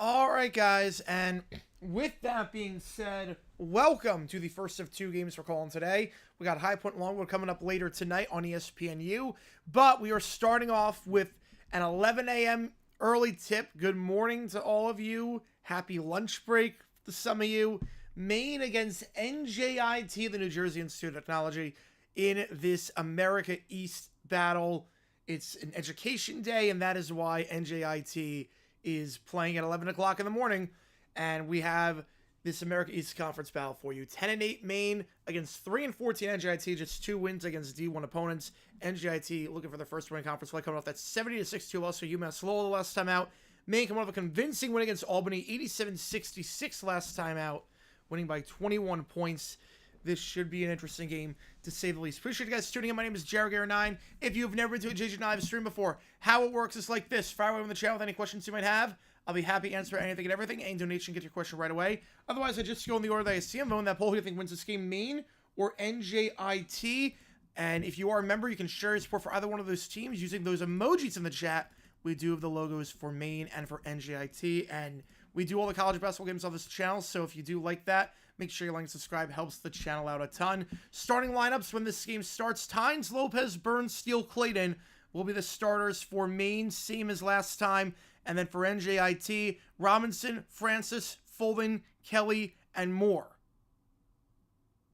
All right, guys, and with that being said, welcome to the first of two games we're calling today. We got High Point and Longwood coming up later tonight on ESPNU, but we are starting off with an 11 a.m. early tip. Good morning to all of you. Happy lunch break to some of you. Maine against NJIT, the New Jersey Institute of Technology, in this America East battle. It's an education day, and that is why NJIT is playing at 11 o'clock in the morning, and we have this America East Conference battle for you. 10-8 Maine against 3-14 NJIT, just 2 wins against D1 opponents. NJIT looking for their first win in conference play, coming off that 70-62 loss for UMass Lowell the last time out. Maine coming off a convincing win against Albany, 87-66 last time out, winning by 21 points. This should be an interesting game, to say the least. Appreciate you guys tuning in. My name is Jarrett9. If you've never been to a cgiulianihpu stream before, how it works is like this. Fire away on the channel with any questions you might have. I'll be happy to answer anything and everything. Any donation, get your question right away. Otherwise, I just go in the order that I see them. Vote in that poll. Who do you think wins this game, Maine or NJIT? And if you are a member, you can share your support for either one of those teams using those emojis in the chat. We do have the logos for Maine and for NJIT, and we do all the college basketball games on this channel, so if you do like that, make sure you like and subscribe. Helps the channel out a ton. Starting lineups when this game starts. Tynes, Lopez, Burns, Steele, Clayton will be the starters for Maine, same as last time. And then for NJIT, Robinson, Francis, Fulton, Kelly, and Moore.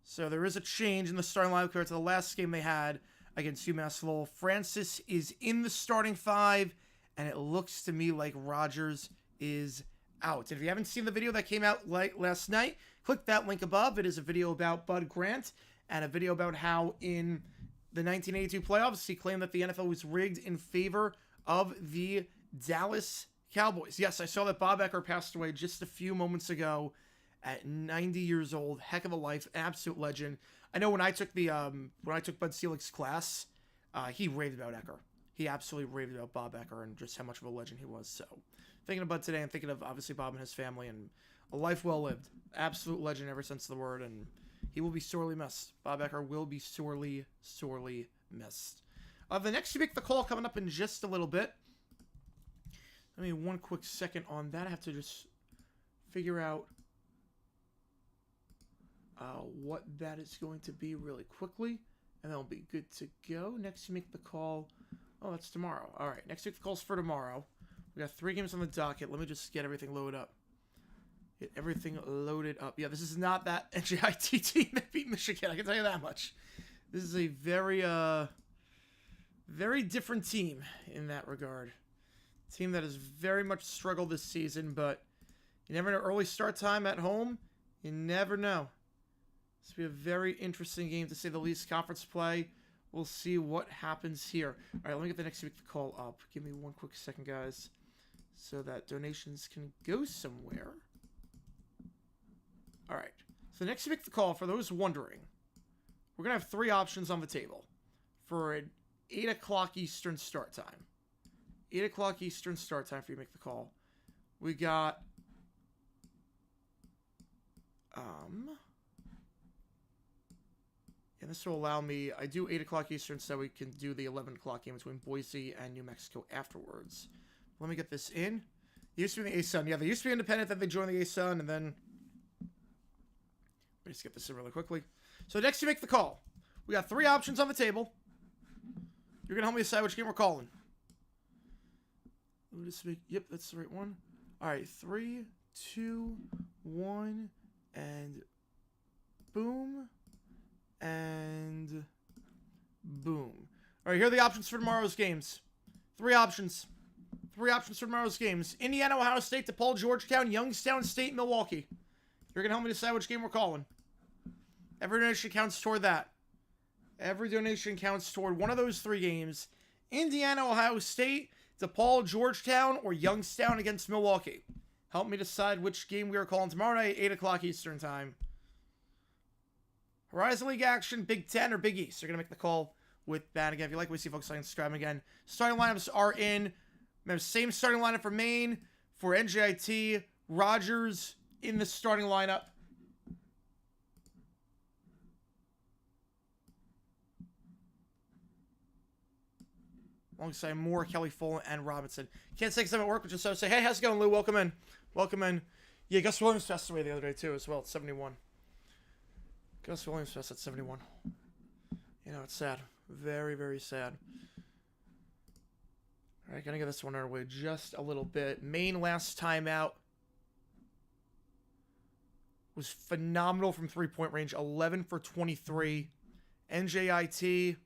So there is a change in the starting lineup compared to the last game they had against UMass Lowell. Francis is in the starting 5, and it looks to me like Rogers is out. If you haven't seen the video that came out last night, click that link above. It is a video about Bud Grant and a video about how in the 1982 playoffs, he claimed that the NFL was rigged in favor of the Dallas Cowboys. Yes, I saw that Bob Ecker passed away just a few moments ago at 90 years old. Heck of a life, absolute legend. I know when I took Bud Selig's class, he raved about Ecker. He absolutely raved about Bob Ecker and just how much of a legend he was. So, thinking of Bud today, and thinking of obviously Bob and his family, and a life well lived. Absolute legend every sense of the word, and he will be sorely missed. Bob Ecker will be sorely, sorely missed. The next you make the call coming up in just a little bit. Let me one quick second on that. I have to just figure out what that is going to be really quickly, and that'll be good to go. Next you make the call. Oh, that's tomorrow. All right, next week the call's for tomorrow. We got 3 games on the docket. Let me just get everything loaded up. Get everything loaded up. Yeah, this is not that NJIT team that beat Michigan. I can tell you that much. This is a very, very different team in that regard. Team that has very much struggled this season, but you never know. Early start time at home, you never know. This will be a very interesting game, to say the least. Conference play. We'll see what happens here. All right, let me get the next week the call up. Give me one quick second, guys, so that donations can go somewhere. All right, so next week the call, for those wondering, we're going to have 3 options on the table for an 8 o'clock Eastern start time. 8 o'clock Eastern start time for you to make the call. We got and this will allow me, I do 8 o'clock Eastern so we can do the 11 o'clock game between Boise and New Mexico afterwards. Let me get this in. Used to be the A-Sun. Yeah, they used to be independent, then they joined the A-Sun, and then let me just get this in really quickly. So next you make the call. We got 3 options on the table. You're going to help me decide which game we're calling. Let me just make, yep, that's the right one. All right, 3, 2, 1, and boom, and boom. All right, here are the options for tomorrow's games. 3 options. 3 options for tomorrow's games. Indiana, Ohio State, DePaul, Georgetown, Youngstown State, Milwaukee. You're going to help me decide which game we're calling. Every donation counts toward that. Every donation counts toward one of those 3 games. Indiana, Ohio State, DePaul, Georgetown, or Youngstown against Milwaukee. Help me decide which game we are calling tomorrow night, 8 o'clock Eastern time. Horizon League action, Big Ten or Big East. You're going to make the call with that. Again, if you like what you see, folks, like and subscribe again. Starting lineups are in. Remember, same starting lineup for Maine, for NJIT. Rogers in the starting lineup. Alongside Moore, Kelly Fulton, and Robinson. Can't say because I'm at work, but just so say, hey, how's it going, Lou? Welcome in. Welcome in. Yeah, Gus Williams passed away the other day, too, as well, at 71. Gus Williams passed at 71. You know, it's sad. Very, very sad. All right, gonna get this one our way just a little bit. Maine last time out was phenomenal from 3-point range. 11 for 23. NJIT,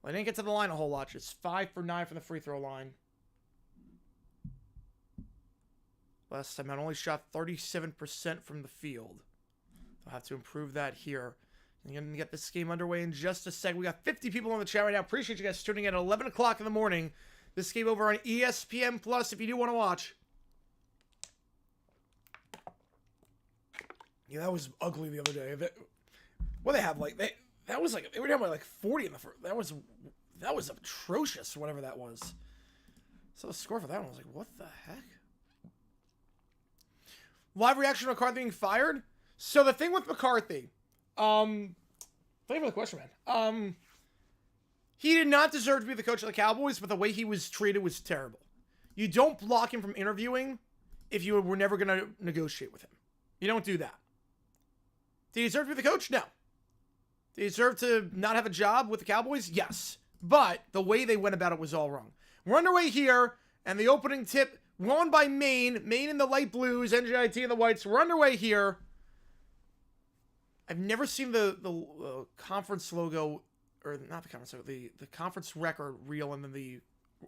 well, I didn't get to the line a whole lot. Just 5 for 9 from the free throw line. Last time out, only shot 37% from the field. I'll have to improve that here. I'm going to get this game underway in just a sec. We got 50 people on the chat right now. Appreciate you guys tuning in at 11 o'clock in the morning. This game over on ESPN Plus if you do want to watch. Yeah, that was ugly the other day. What they have, like, that was like, they were down by like 40 in the first. That was atrocious, whatever that was. So the score for that one was like, what the heck? Live reaction to McCarthy being fired? So the thing with McCarthy, thank you for the question, man. He did not deserve to be the coach of the Cowboys, but the way he was treated was terrible. You don't block him from interviewing if you were never going to negotiate with him. You don't do that. Did he deserve to be the coach? No. Did he deserve to not have a job with the Cowboys? Yes. But the way they went about it was all wrong. We're underway here, and the opening tip, won by Maine. Maine in the light blues, NJIT in the whites. We're underway here. I've never seen the conference logo or not the conference, the conference record reel, and then the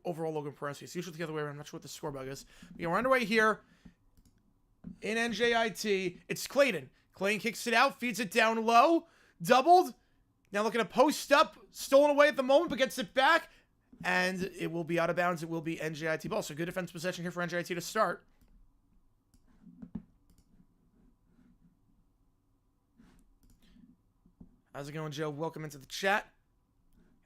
overall Logan parentheses. Usually the other way around. I'm not sure what the score bug is. We're underway here in NJIT. It's Clayton. Clayton kicks it out, feeds it down low, doubled. Now looking to post up, stolen away at the moment, but gets it back, and it will be out of bounds. It will be NJIT ball. So good defense possession here for NJIT to start. How's it going, Joe? Welcome into the chat.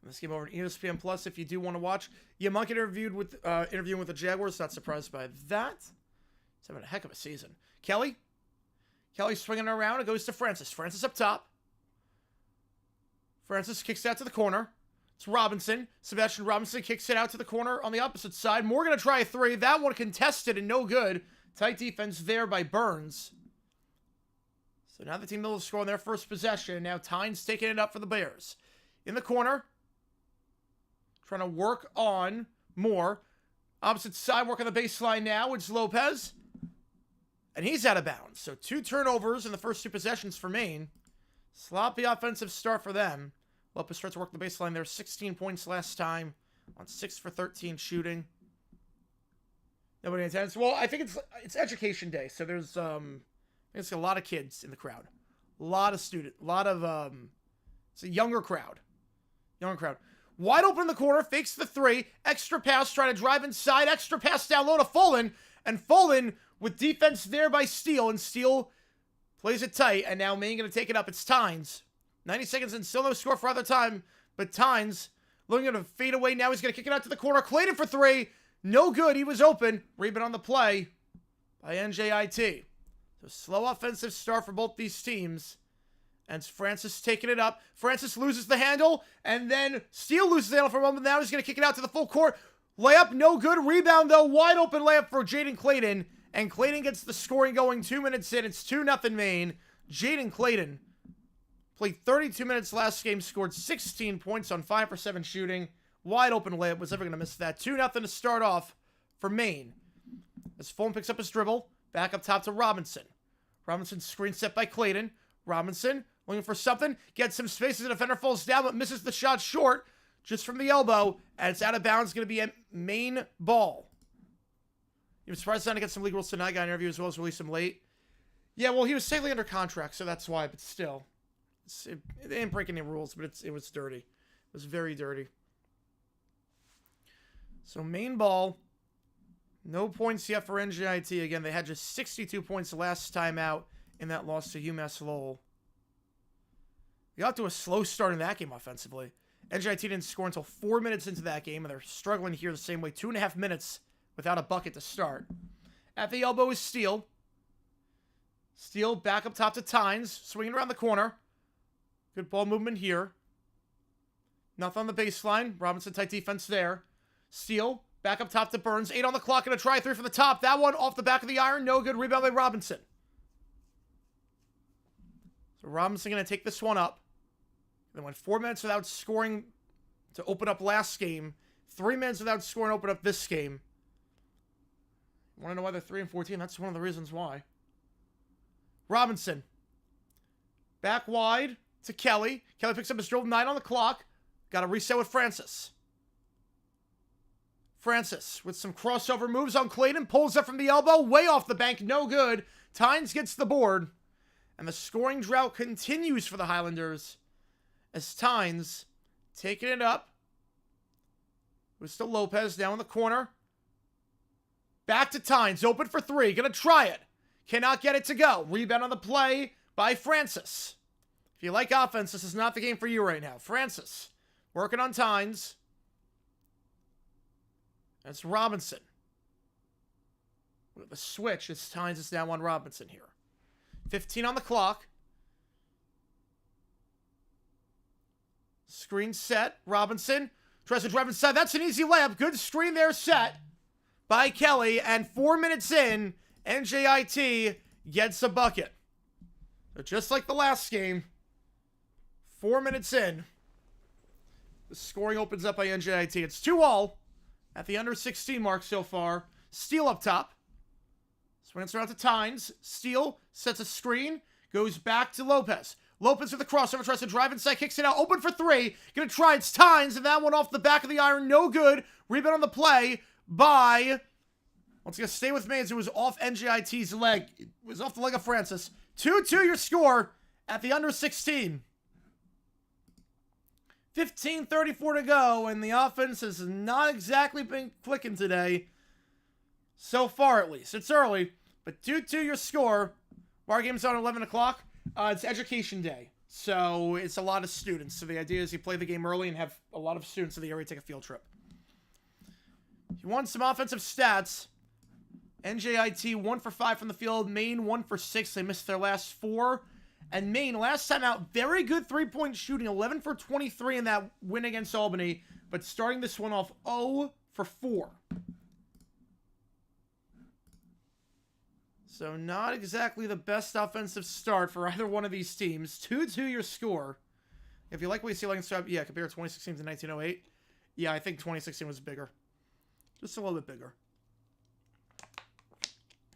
This game over at ESPN Plus if you do want to watch. Yeah, Monk interviewing with the Jaguars. Not surprised by that. He's having a heck of a season. Kelly swinging around. It goes to Francis. Francis up top. Francis kicks it out to the corner. It's Robinson. Sebastian Robinson kicks it out to the corner on the opposite side. Moore going to try a three. That one contested and no good. Tight defense there by Burns. So now the team will score on their first possession. Now Tynes taking it up for the Bears. In the corner. Trying to work on Moore. Opposite side, work on the baseline now. It's Lopez. And he's out of bounds. So 2 turnovers in the first 2 possessions for Maine. Sloppy offensive start for them. Lopez starts to work the baseline there. 16 points last time on 6 for 13 shooting. Nobody intends. Well, I think it's education day. So there's a lot of kids in the crowd. A lot of students. A lot of it's a younger crowd. Wide open in the corner, fakes the 3. Extra pass, trying to drive inside. Extra pass down low to Fullen. And Fullen with defense there by Steele. And Steele plays it tight. And now Maine going to take it up. It's Tynes. 90 seconds and still no score for other time. But Tynes looking to fade away. Now he's going to kick it out to the corner. Clayton for 3. No good. He was open. Rebound on the play by NJIT. So slow offensive start for both these teams. And it's Francis taking it up. Francis loses the handle. And then Steele loses the handle for a moment. Now he's going to kick it out to the full court. Layup, no good. Rebound, though. Wide open layup for Jaden Clayton. And Clayton gets the scoring going 2 minutes in. It's 2-0 Maine. Jaden Clayton played 32 minutes last game. Scored 16 points on 5 for 7 shooting. Wide open layup. Was never going to miss that. 2-0 to start off for Maine. As Fulton picks up his dribble. Back up top to Robinson. Robinson screen set by Clayton. Robinson looking for something. Gets some space as the defender falls down, but misses the shot short. Just from the elbow. And it's out of bounds. Going to be a Maine ball. He was surprised to get some league rules tonight. Got an interview as well as released him late. Yeah, well, he was safely under contract, so that's why. But still. It didn't break any rules, but it was dirty. It was very dirty. So Maine ball. No points yet for NJIT. Again, they had just 62 points last time out in that loss to UMass Lowell. They got to a slow start in that game offensively. NJIT didn't score until 4 minutes into that game, and they're struggling here the same way. 2.5 minutes without a bucket to start. At the elbow is Steele. Steele back up top to Tynes, swinging around the corner. Good ball movement here. Nothing on the baseline. Robinson tight defense there. Steele back up top to Burns. 8 on the clock. Going to try 3 from the top. That one off the back of the iron. No good. Rebound by Robinson. So Robinson going to take this one up. They went 4 minutes without scoring to open up last game. 3 minutes without scoring to open up this game. Want to know why they're 3-14? That's one of the reasons why. Robinson. Back wide to Kelly. Kelly picks up his dribble. 9 on the clock. Got to reset with Francis. Francis with some crossover moves on Clayton. Pulls up from the elbow. Way off the bank. No good. Tynes gets the board. And the scoring drought continues for the Highlanders. As Tynes taking it up. It was still Lopez down in the corner. Back to Tynes. Open for 3. Gonna try it. Cannot get it to go. Rebound on the play by Francis. If you like offense, this is not the game for you right now. Francis working on Tynes. That's Robinson. The switch is Tynes is now on Robinson here. 15 on the clock. Screen set. Robinson tries to drive inside. That's an easy layup. Good screen there set by Kelly. And 4 minutes in, NJIT gets a bucket. So just like the last game, 4 minutes in, the scoring opens up by NJIT. It's 2-all at the under 16 mark so far. Steele up top. Swings around to Tynes. Steele sets a screen. Goes back to Lopez. Lopez with the crossover, tries to drive inside, kicks it out, open for three. Gonna try, it's Tynes, and that one off the back of the iron, no good. Rebound on the play by, let's go stay with Maine, it was off NJIT's leg. It was off the leg of Francis. 2-2 your score at the under 16. 15:34 to go, and the offense has not exactly been clicking today. So far, at least. It's early, but 2-2 your score. Our game's on 11 o'clock. It's education day, so it's a lot of students. So the idea is you play the game early and have a lot of students in the area take a field trip. If you want some offensive stats, NJIT 1 for 5 from the field. Maine 1 for 6. They missed their last 4. And Maine, last time out, very good three-point shooting. 11 for 23 in that win against Albany. But starting this one off 0 for 4. So not exactly the best offensive start for either one of these teams. 2-2 your score. If you like what you see, like and subscribe. Yeah, compare 2016 to 1908. Yeah, I think 2016 was bigger. Just a little bit bigger.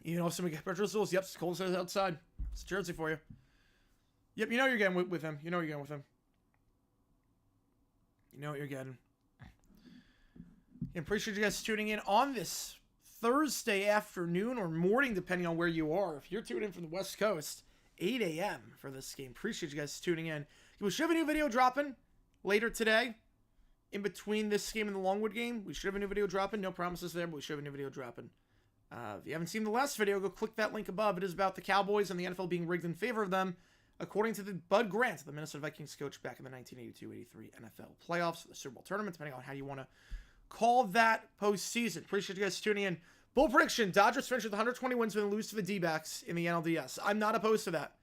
You know, some temperatures rules. Yep, it's cold as outside. It's Jersey for you. Yep, you know you're getting with him. You know you're getting with him. You know what you're getting. I appreciate you guys tuning in on this Thursday afternoon or morning, depending on where you are. If you're tuning in from the West Coast, 8 a.m. for this game. Appreciate you guys tuning in. We should have a new video dropping later today. In between this game and the Longwood game, we should have a new video dropping. No promises there, but we should have a new video dropping. If you haven't seen the last video, go click that link above. It is about the Cowboys and the NFL being rigged in favor of them, according to the Bud Grant, the Minnesota Vikings coach back in the 1982-83 NFL playoffs, the Super Bowl tournament, depending on how you want to call that postseason. Appreciate you guys tuning in. Bold prediction, Dodgers finish with 120 wins and lose to the D-backs in the NLDS. I'm not opposed to that.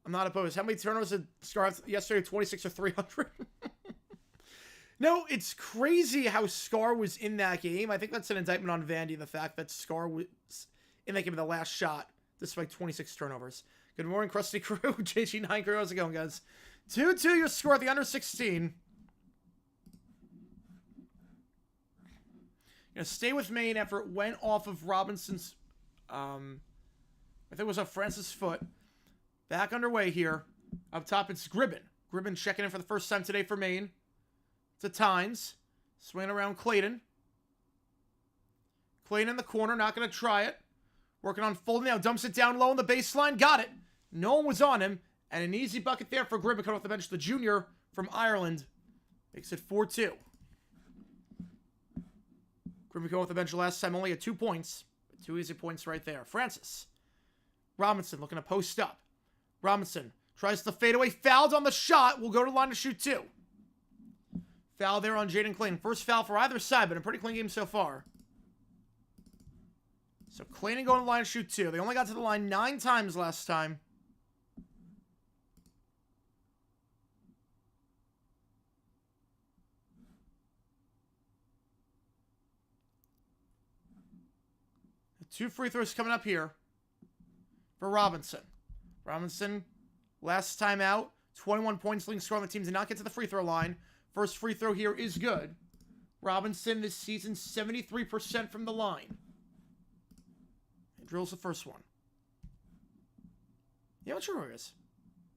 I'm not opposed. How many turnovers did Scar have yesterday? 26 or 300? No, it's crazy how Scar was in that game. I think that's an indictment on Vandy, the fact that Scar was in that game of the last shot, despite 26 turnovers. Good morning, Krusty Crew. JG9 Crew, how's it going, guys? 2-2 your score at the under 16. Stay with Maine after it went off of Robinson's, I think it was off Francis' foot. Back underway here. Up top, it's Gribben. Gribben checking in for the first time today for Maine. To Tynes. Swinging around Clayton. Clayton in the corner, not going to try it. Working on folding now, dumps it down low on the baseline. Got it. No one was on him. And an easy bucket there for Gribben coming off the bench. The junior from Ireland makes it 4-2. Gribben going off the bench last time, only had 2 points. 2 easy points right there. Francis. Robinson looking to post up. Robinson tries the fadeaway. Fouled on the shot. Will go to the line to shoot 2. Foul there on Jaden Clayton. First foul for either side, but a pretty clean game so far. So Clayton going to the line to shoot 2. They only got to the line 9 times last time. The 2 free throws coming up here for Robinson. Robinson, last time out, 21 points, leading scorer on the team, did not get to the free throw line. First free throw here is good. Robinson this season, 73% from the line. He drills the first one. Yeah, I'm sure it is.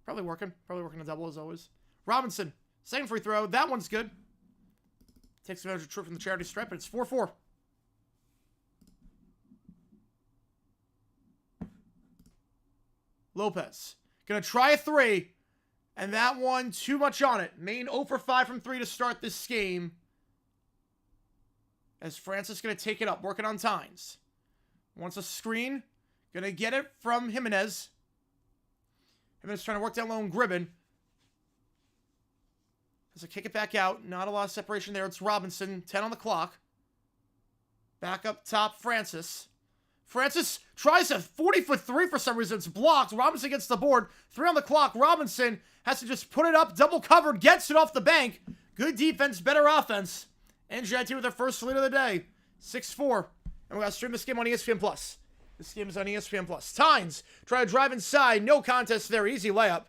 Probably working. Probably working a double as always. Robinson, second free throw. That one's good. Takes advantage of a trip from the charity stripe, but it's 4-4. Lopez. Gonna try a 3. And that one, too much on it. Maine 0 for 5 from 3 to start this game. As Francis going to take it up, working on Tynes. Wants a screen. Going to get it from Jimenez. Jimenez trying to work down low on Gribben. Has to kick it back out. Not a lot of separation there. It's Robinson. 10 on the clock. Back up top, Francis. Francis tries a 40-foot 3 for some reason. It's blocked. Robinson gets the board. 3 on the clock. Robinson has to just put it up. Double covered. Gets it off the bank. Good defense. Better offense. NJIT with their first lead of the day. 6-4. And we got to stream this game on ESPN+. This game is on ESPN+. Tynes try to drive inside. No contest there. Easy layup.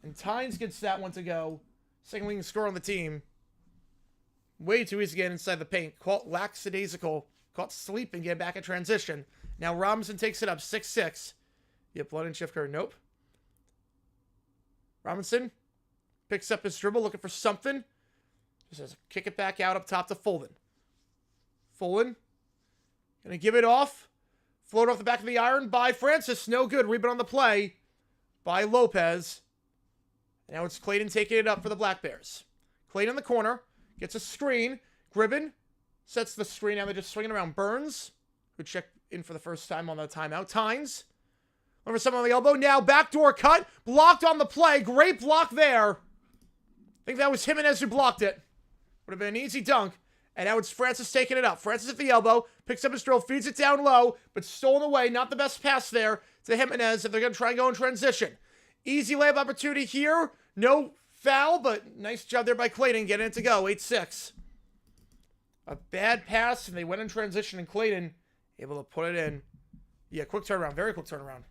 And Tynes gets that one to go. Second leading scorer on the team. Way too easy to get inside the paint. Caught lackadaisical. Caught sleeping, get back in transition. Now Robinson takes it up, 6-6. Yep, blood and shift curve. Nope. Robinson picks up his dribble, looking for something. Just has to kick it back out up top to Fulton. Fulton gonna give it off. Float off the back of the iron by Francis. No good. Rebound on the play by Lopez. Now it's Clayton taking it up for the Black Bears. Clayton in the corner. Gets a screen. Gribben sets the screen. Now they're just swinging around. Burns, who checked in for the first time on the timeout. Tynes. Over someone on the elbow. Now backdoor cut. Blocked on the play. Great block there. I think that was Jimenez who blocked it. Would have been an easy dunk. And now it's Francis taking it up. Francis at the elbow. Picks up his drill. Feeds it down low. But stolen away. Not the best pass there to Jimenez if they're going to try and go in transition. Easy layup opportunity here. No foul, but nice job there by Clayton getting it to go. 8-6. A bad pass, and they went in transition, and Clayton able to put it in. Yeah, quick turnaround. Very quick turnaround.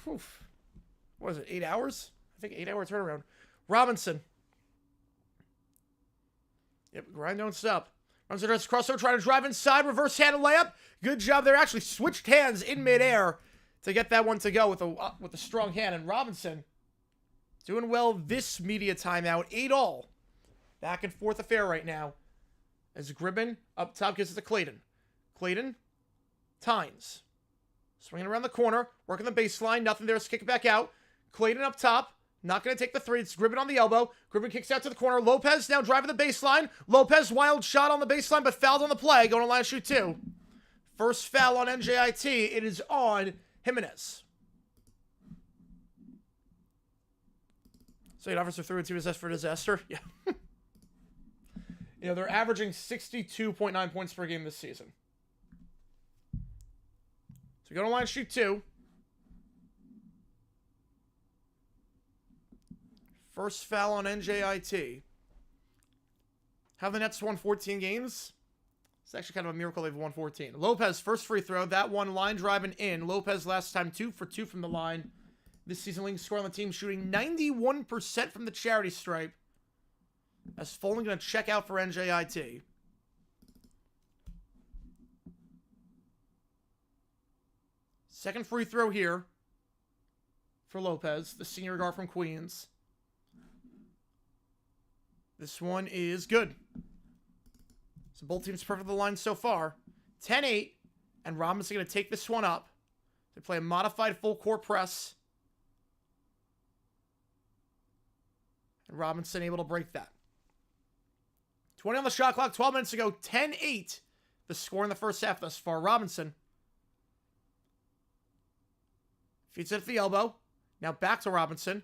Whew. What is it, 8 hours? I think 8-hour turnaround. Robinson. Yep, grind don't stop. Runs the crossover, trying to drive inside, reverse-handed layup. Good job there. Actually switched hands in midair to get that one to go with a strong hand. And Robinson doing well this media timeout. 8-all. Back and forth affair right now. As Gribben up top gives it to Clayton. Clayton. Tynes. Swinging around the corner. Working the baseline. Nothing there. Let's kick it back out. Clayton up top. Not going to take the three. It's Gribben on the elbow. Gribben kicks out to the corner. Lopez now driving the baseline. Lopez wild shot on the baseline, but fouled on the play. Going to line shoot 2. First foul on NJIT. It is on Jimenez. So 8 offers for 3 and 2 is for disaster. Yeah. You know, they're averaging 62.9 points per game this season. So we go to line shoot 2. First foul on NJIT. Have the Nets won 14 games? It's actually kind of a miracle they've won 14. Lopez, first free throw. That one line driving in. Lopez last time 2 for 2 from the line. This season, leading scorer on the team, shooting 91% from the charity stripe. As Fulton going to check out for NJIT. Second free throw here for Lopez, the senior guard from Queens. This one is good. So both teams perfect the line so far. 10-8, and Robinson going to take this one up. They play a modified full court press. And Robinson able to break that. 20 on the shot clock, 12 minutes ago, 10-8. The score in the first half thus far. Robinson feeds it at the elbow. Now back to Robinson.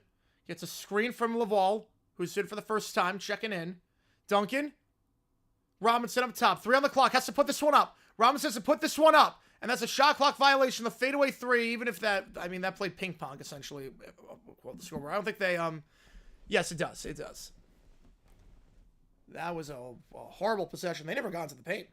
Gets a screen from Laval, who's in for the first time, checking in. Duncan. Robinson up top. 3 on the clock. Has to put this one up. Robinson has to put this one up. And that's a shot clock violation. The fadeaway 3, even if that, I mean, that played ping pong, essentially. Quote the scoreboard. I don't think they, yes, it does. It does. That was a horrible possession. They never got into the paint.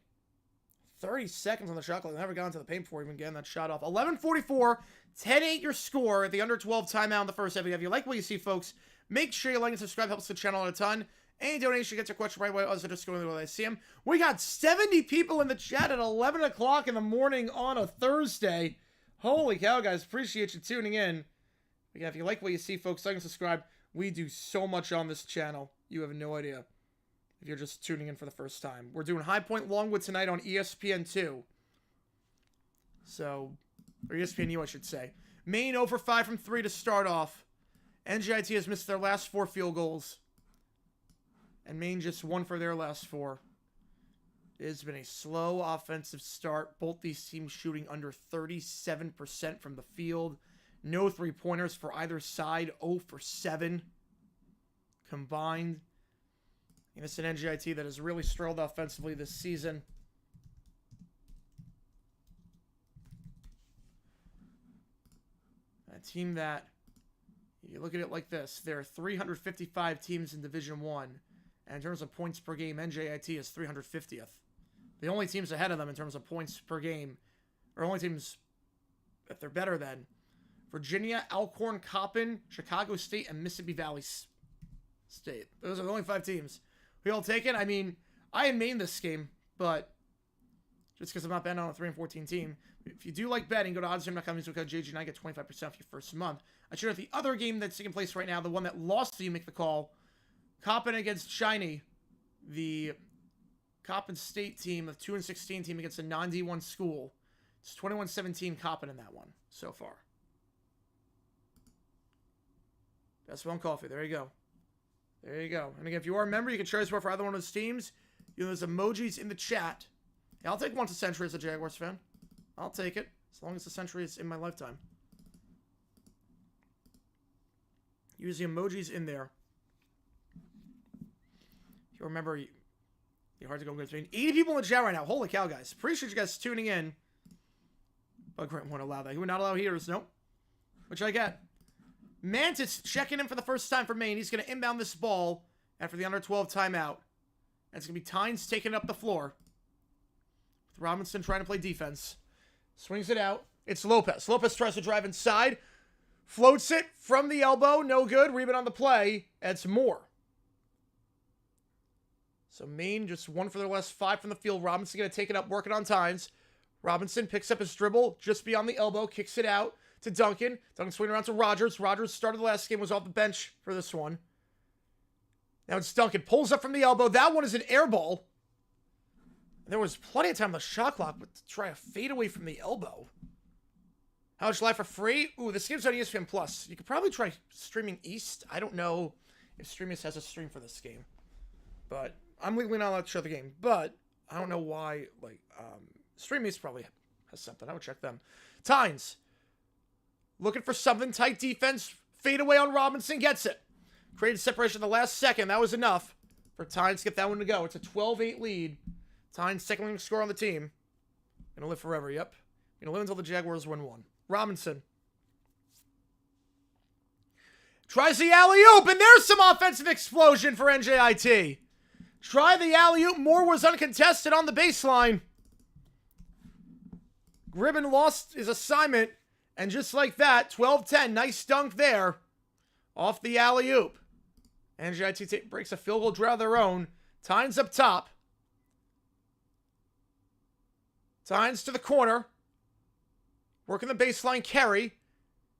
30 seconds on the shot clock. They never got into the paint before even getting that shot off. 11:44, 10-8 your score at the under 12 timeout in the first half. If you like what you see, folks, make sure you like and subscribe. Helps the channel out a ton. Any donation gets your question right away. Also, just going the way I see them. We got 70 people in the chat at 11 o'clock in the morning on a Thursday. Holy cow, guys. Appreciate you tuning in. Again, if you like what you see, folks, like and subscribe. We do so much on this channel. You have no idea. If you're just tuning in for the first time. We're doing High Point Longwood tonight on ESPN2. So, or ESPNU, I should say. Maine 0 for 5 from 3 to start off. NJIT has missed their last 4 field goals. And Maine just 1 for their last 4. It has been a slow offensive start. Both these teams shooting under 37% from the field. No 3-pointers for either side. 0 for 7 combined. And it's an NJIT that has really struggled offensively this season. A team that, you look at it like this, there are 355 teams in Division 1. And in terms of points per game, NJIT is 350th. The only teams ahead of them in terms of points per game, or only teams that they're better than, Virginia, Alcorn, Coppin, Chicago State, and Mississippi Valley State. Those are the only 5 teams. We all take it. I mean, I had Maine this game, but just because I'm not betting on a 3-14 team. If you do like betting, go to oddsjam.com and code JG and I get 25% off your first month. I should have the other game that's taking place right now, the one that lost, so you make the call. Coppin against Shiny, the Coppin State team, a 2-16 team against a non-D1 school. It's 21-17 Coppin in that one so far. Best one coffee. There you go. There you go. And again, if you are a member, you can share this for either one of those teams. There's emojis in the chat. Yeah, I'll take once a century as a Jaguars fan. I'll take it. As long as the century is in my lifetime. Use the emojis in there. If you remember, you're hard to go good. 80 people in the chat right now. Holy cow, guys. Appreciate you guys tuning in. But Grant won't allow that. He would not allow heaters. Nope. Which I get. Mantis checking in for the first time for Maine. He's going to inbound this ball after the under 12 timeout. And it's going to be Tynes taking up the floor. With Robinson trying to play defense. Swings it out. It's Lopez. Lopez tries to drive inside. Floats it from the elbow. No good. Rebound on the play. It's Moore. So Maine just 1 for their last 5 from the field. Robinson going to take it up, working on Tynes. Robinson picks up his dribble just beyond the elbow. Kicks it out to Duncan. Duncan swinging around to Rogers. Rogers started the last game, was off the bench for this one. Now it's Duncan. Pulls up from the elbow. That one is an air ball. There was plenty of time on the shot clock, but to try a fade away from the elbow. How much live for free? Ooh, this game's on ESPN Plus. You could probably try streaming East. I don't know if Stream East has a stream for this game. But I'm legally not allowed to show the game. But I don't know why, Stream East probably has something. I would check them. Tynes. Looking for something. Tight defense. Fade away on Robinson. Gets it. Created separation at the last second. That was enough for Tynes to get that one to go. It's a 12-8 lead. Tynes, second leading scorer on the team. Gonna live forever, yep. Gonna live until the Jaguars win one. Robinson. Tries the alley-oop, and there's some offensive explosion for NJIT. Try the alley-oop. Moore was uncontested on the baseline. Gribben lost his assignment, and just like that, 12-10. Nice dunk there. Off the alley-oop. NJIT breaks a field goal drought of their own. Tynes up top. Tynes to the corner. Working the baseline, Carey.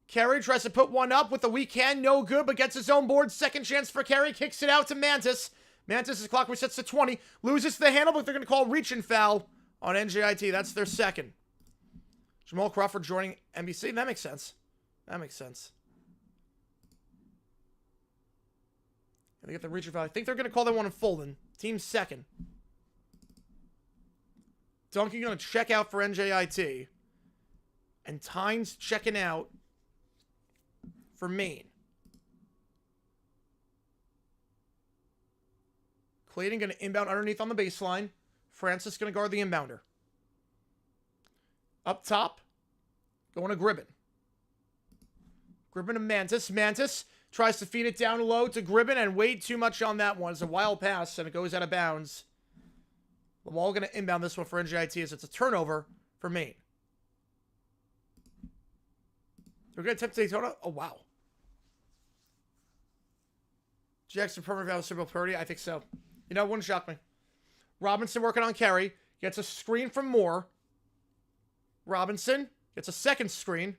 Carey tries to put one up with the weak hand. No good, but gets his own board. Second chance for Carey. Kicks it out to Mantis. Mantis' clock resets to 20. Loses the handle, but they're going to call reach and foul on NJIT. That's their second. Jamal Crawford joining NBC. That makes sense. That makes sense. And they get the reach and foul. I think they're going to call that one in Fulton. Team second. Duncan going to check out for NJIT. And Tynes checking out for Maine. Clayton going to inbound underneath on the baseline. Francis going to guard the inbounder. Up top, going to Gribben. Gribben to Mantis. Mantis tries to feed it down low to Gribben and way too much on that one. It's a wild pass and it goes out of bounds. Lawal going to inbound this one for NJIT as it's a turnover for Maine. They're going to attempt Daytona. Oh, wow. Jackson perfect value Super Bowl parity. I think so. You know, it wouldn't shock me. Robinson working on Carey. Gets a screen from Moore. Robinson gets a second screen.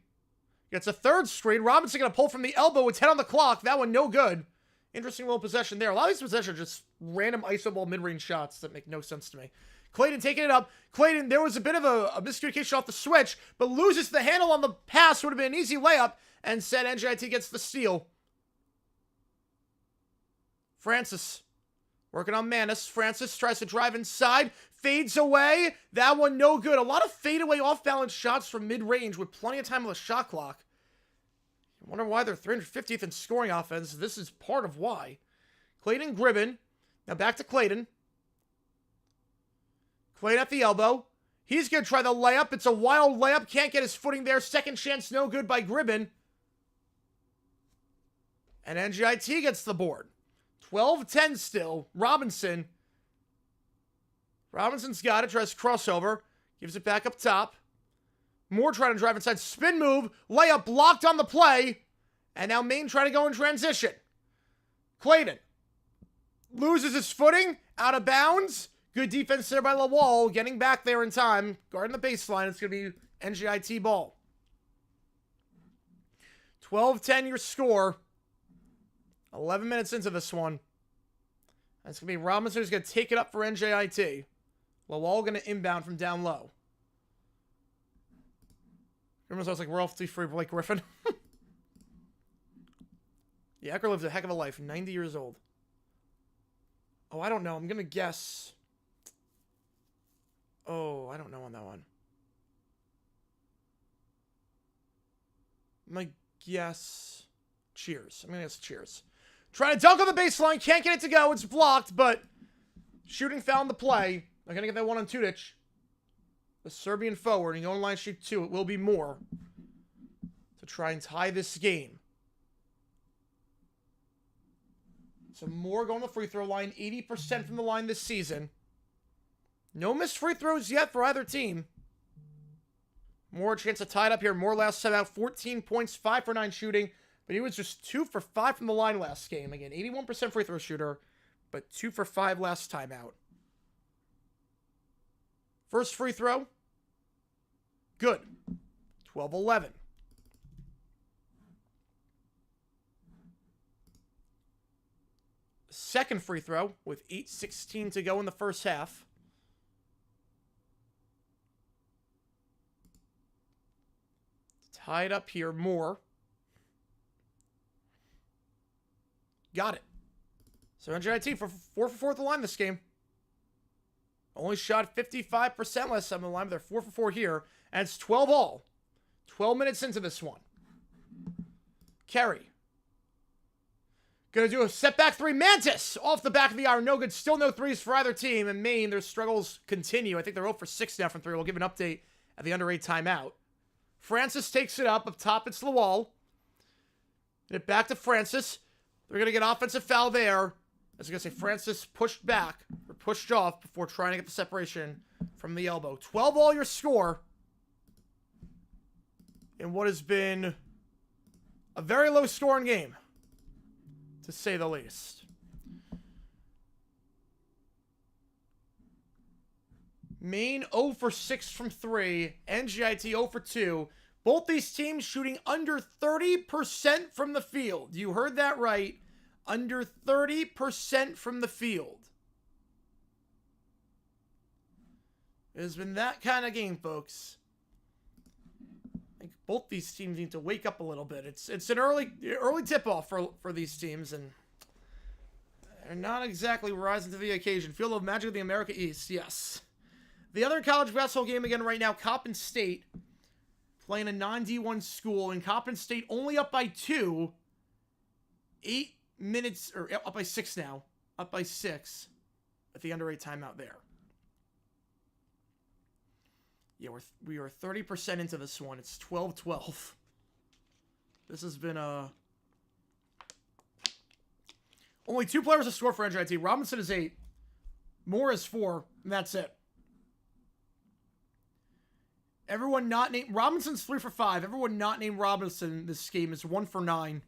Gets a third screen. Robinson going to pull from the elbow with 10 on the clock. That one no good. Interesting little possession there. A lot of these possessions are just random iso ball mid-range shots that make no sense to me. Clayton taking it up. Clayton, there was a bit of a miscommunication off the switch, but loses the handle on the pass. Would have been an easy layup, and said NJIT gets the steal. Francis working on Mantis. Francis tries to drive inside. Fades away. That one no good. A lot of fadeaway off-balance shots from mid-range with plenty of time on the shot clock. I wonder why they're 350th in scoring offense. This is part of why. Clayton Gribben. Now back to Clayton. Clayton at the elbow. He's going to try the layup. It's a wild layup. Can't get his footing there. Second chance, no good by Gribben. And NJIT gets the board. 12-10 still. Robinson. Robinson's got it. Tries crossover. Gives it back up top. Moore trying to drive inside. Spin move. Layup blocked on the play. And now Maine trying to go in transition. Clayton loses his footing. Out of bounds. Good defense there by Lawal, getting back there in time, guarding the baseline. It's going to be NJIT ball. 12-10 your score. 11 minutes into this one. That's going to be Robinson who's going to take it up for NJIT. Lawal going to inbound from down low. Remember, I was like royalty-free Blake Griffin. Yeah, Ecker lives a heck of a life. 90 years old. Oh, I don't know. I'm going to guess. Oh, I don't know on that one. I'm going to guess cheers. I'm going to guess cheers. Trying to dunk on the baseline. Can't get it to go. It's blocked, but shooting foul in the play. They're going to get that one on Tudic. The Serbian forward. And going line shoot 2. It will be more to try and tie this game. So Moore going to the free throw line. 80% from the line this season. No missed free throws yet for either team. Moore a chance to tie it up here. Moore last time out. 14 points, 5 for 9 shooting. But he was just 2 for 5 from the line last game. Again, 81% free throw shooter. But 2 for 5 last time out. First free throw. Good. 12-11. Second free throw with 8:16 to go in the first half. Tied up here, Moore. Got it. So NJIT for 4 for 4 at the line this game. Only shot 55% last time on the line, but they're 4 for 4 here. And it's 12 all. 12 minutes into this one. Kerry. Gonna do a step back 3. Mantis off the back of the iron. No good. Still no threes for either team. And Maine, their struggles continue. I think they're 0 for 6 now from 3. We'll give an update at the under 8 timeout. Francis takes it up top. It's Lawal. Get it back to Francis. They're going to get offensive foul there. I was going to say Francis pushed back or pushed off before trying to get the separation from the elbow. 12 all your score in what has been a very low scoring game, to say the least. Maine 0 for 6 from 3. NJIT 0 for 2. Both these teams shooting under 30% from the field. You heard that right. Under 30% from the field. It has been that kind of game, folks. I think both these teams need to wake up a little bit. It's an early tip-off for these teams, and they're not exactly rising to the occasion. Field of Magic of the America East, yes. The other college basketball game again right now, Coppin State playing a non-D1 school, and Coppin State only up by 2. 8 minutes, or up by 6 now. Up by 6 at the under 8 timeout there. Yeah, we are 30% into this one. It's 12-12. This has been only 2 players to score for NJIT. Robinson is 8. Moore is 4, and that's it. Everyone not named... Robinson's 3 for 5. Everyone not named Robinson this game is 1 for 9.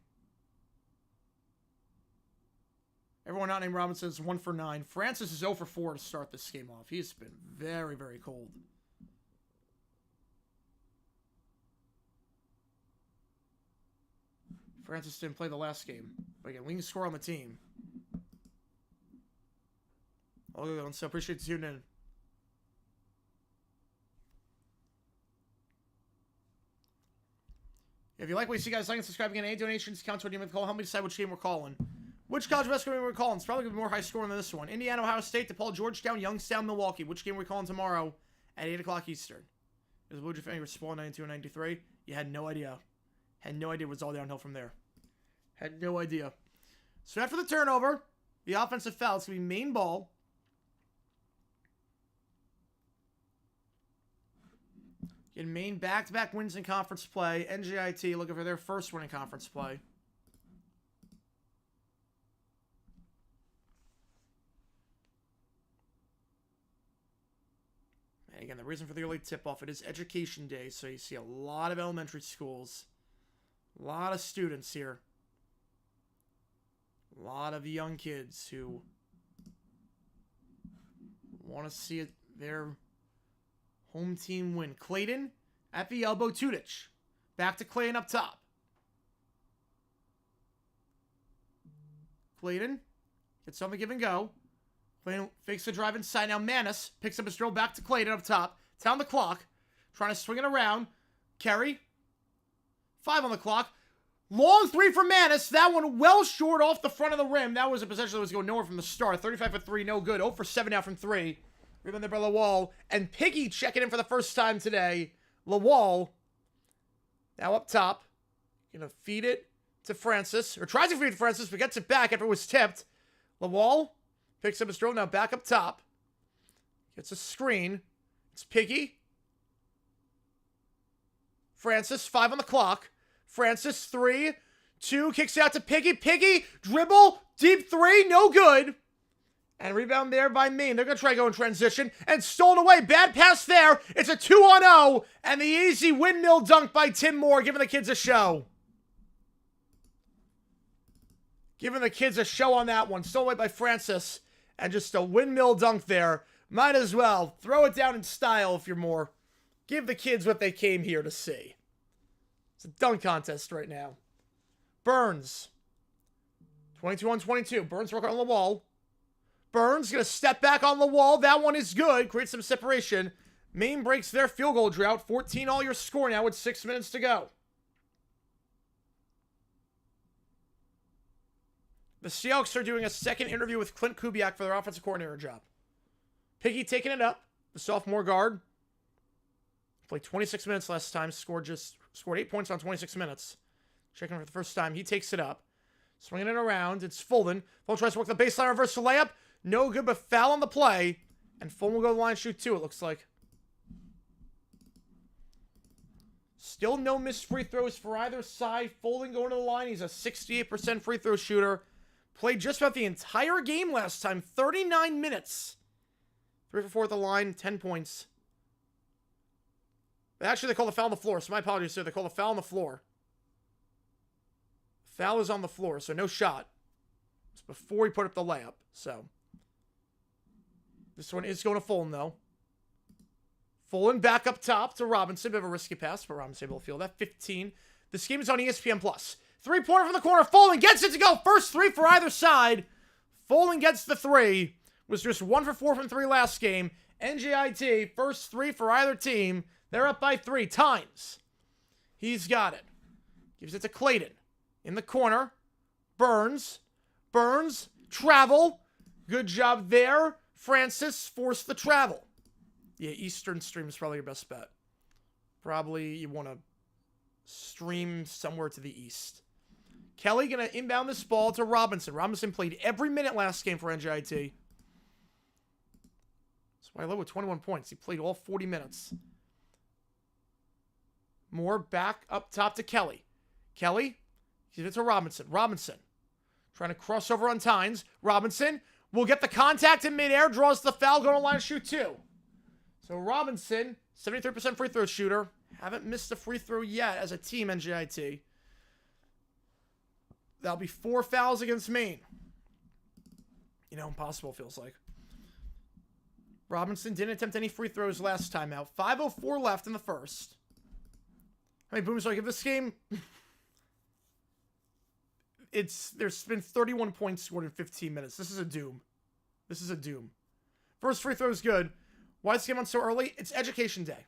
Everyone not named Robinson is 1 for 9. Francis is 0 for 4 to start this game off. He's been very, very cold. Francis didn't play the last game. But again, leading scorer on the team. Oh, so appreciate you tuning in. If you like what you see, guys, like and subscribe again. Any donations count toward the call. Help me decide which game we're calling. Which college basketball game we're calling? It's probably going to be more high scoring than this one. Indiana, Ohio State, DePaul, Georgetown, Youngstown, Milwaukee. Which game are we calling tomorrow at 8 o'clock Eastern? Is the Blue Jay fan you were spoiled 92 and 93? You had no idea. Had no idea it was all downhill from there. Had no idea. So after the turnover, the offensive foul, it's going to be Maine ball. In Maine, back-to-back wins in conference play. NJIT looking for their first win in conference play. And again, the reason for the early tip-off, it is Education Day, so you see a lot of elementary schools. A lot of students here. A lot of young kids who Want to see it, their home team win. Clayton at the elbow. Tudich. Back to Clayton up top. Clayton gets on the give and go. Clayton fakes the drive inside. Now Manis picks up his drill back to Clayton up top. 10 on the clock. Trying to swing it around. Kerry. 5 on the clock. Long 3 for Manis. That one well short off the front of the rim. That was a possession that was going nowhere from the start. 35 for 3, no good. 0 for 7 now from 3. Rebound there by Lawal. And Piggy checking in for the first time today. Lawal now up top. Gonna feed it to Francis. Or tries to feed it to Francis, but gets it back after it was tipped. Lawal picks up his drill. Now back up top. Gets a screen. It's Piggy. Francis, 5 on the clock. Francis, 3, 2, kicks out to Piggy. Piggy, dribble, deep 3, no good. And rebound there by Maine. They're going to try to go in transition. And stolen away. Bad pass there. It's a 2-on-0. And the easy windmill dunk by Tim Moore, giving the kids a show. Giving the kids a show on that one. Stolen away by Francis. And just a windmill dunk there. Might as well throw it down in style if you're Moore. Give the kids what they came here to see. It's a dunk contest right now. Burns. 22 on 22. Burns working on the wall. Burns going to step back on the wall. That one is good. Creates some separation. Maine breaks their field goal drought. 14 all your score now with 6 minutes to go. The Seahawks are doing a second interview with Clint Kubiak for their offensive coordinator job. Piggy taking it up. The sophomore guard. Played 26 minutes last time. Scored 8 points on 26 minutes. Checking for the first time. He takes it up. Swinging it around. It's Fulton. Fulton tries to work the baseline reversal layup. No good, but foul on the play. And Fulton will go to the line and shoot 2, it looks like. Still no missed free throws for either side. Fulton going to the line. He's a 68% free throw shooter. Played just about the entire game last time. 39 minutes. 3 for 4 at the line. 10 points. Actually, they called a foul on the floor, so my apologies, sir. They called a foul on the floor. Foul is on the floor, so no shot. It's before he put up the layup, so. This one is going to Fulton, though. Fulton back up top to Robinson. Bit of a risky pass, but Robinson able to field that. 15. This game is on ESPN+. 3-pointer from the corner. Fulton gets it to go. First 3 for either side. Fulton gets the 3. Was just 1 for 4 from 3 last game. NJIT, first 3 for either team. They're up by 3 times. He's got it. Gives it to Clayton. In the corner. Burns. Burns. Travel. Good job there. Francis forced the travel. Yeah, Eastern Stream is probably your best bet. Probably you want to stream somewhere to the east. Kelly going to inbound this ball to Robinson. Robinson played every minute last game for NJIT. That's why I love with 21 points. He played all 40 minutes. Moore back up top to Kelly. Kelly, gives it to Robinson. Robinson trying to cross over on Tynes. Robinson will get the contact in midair, draws the foul, going to line shoot 2. So Robinson, 73% free throw shooter. Haven't missed a free throw yet as a team, NJIT. That'll be 4 fouls against Maine. You know, impossible feels like. Robinson didn't attempt any free throws last time out. 5:04 left in the first. How many boomers do I give this game? There's been 31 points scored in 15 minutes. This is a doom. This is a doom. First free throw is good. Why is this game on so early? It's education day.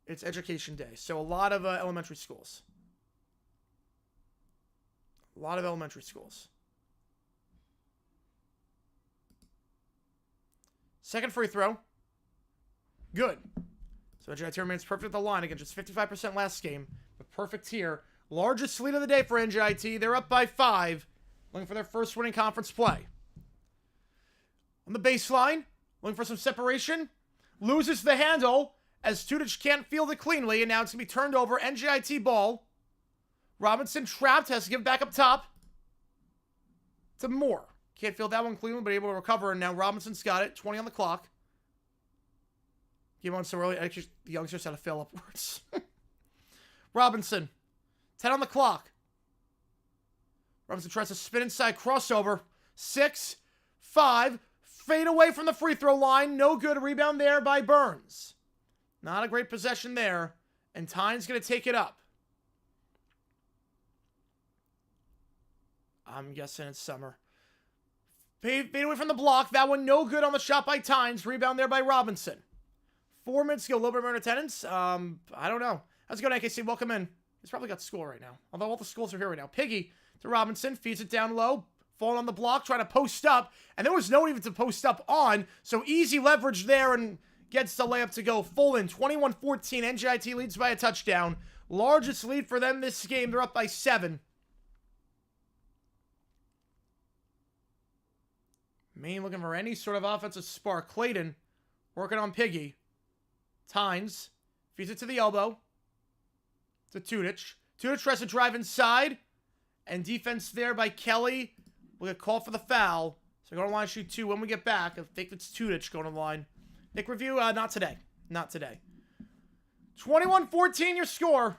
It's education day. So a lot of elementary schools. A lot of elementary schools. Second free throw. Good. So NJIT remains perfect at the line against just 55% last game. But perfect here. Largest lead of the day for NJIT. They're up by 5. Looking for their first winning conference play. On the baseline. Looking for some separation. Loses the handle as Tudich can't field it cleanly. And now it's going to be turned over. NJIT ball. Robinson trapped. Has to give it back up top. To Moore. Can't field that one cleanly, but able to recover. And now Robinson's got it. 20 on the clock. Game on so early. Actually, the youngsters had to fail upwards. Robinson. 10 on the clock. Robinson tries to spin inside. Crossover. 6, 5, fade away from the free throw line. No good. Rebound there by Burns. Not a great possession there. And Tynes going to take it up. I'm guessing it's Summer. Fade away from the block. That one no good on the shot by Tynes. Rebound there by Robinson. 4 minutes to go. A little bit more attendance. I don't know. How's it going, AKC? Welcome in. He's probably got school right now. Although all the schools are here right now. Piggy to Robinson. Feeds it down low. Falling on the block. Trying to post up. And there was no one even to post up on. So easy leverage there and gets the layup to go. Full in. 21-14. NJIT leads by a touchdown. Largest lead for them this game. They're up by 7. Maine looking for any sort of offensive spark. Clayton working on Piggy. Tynes feeds it to the elbow. To Tudich. Tudich tries to drive inside. And defense there by Kelly. We'll get called for the foul. So go to the line, shoot 2 when we get back. I think it's Tudich going to the line. Nick review, not today. Not today. 21-14 your score.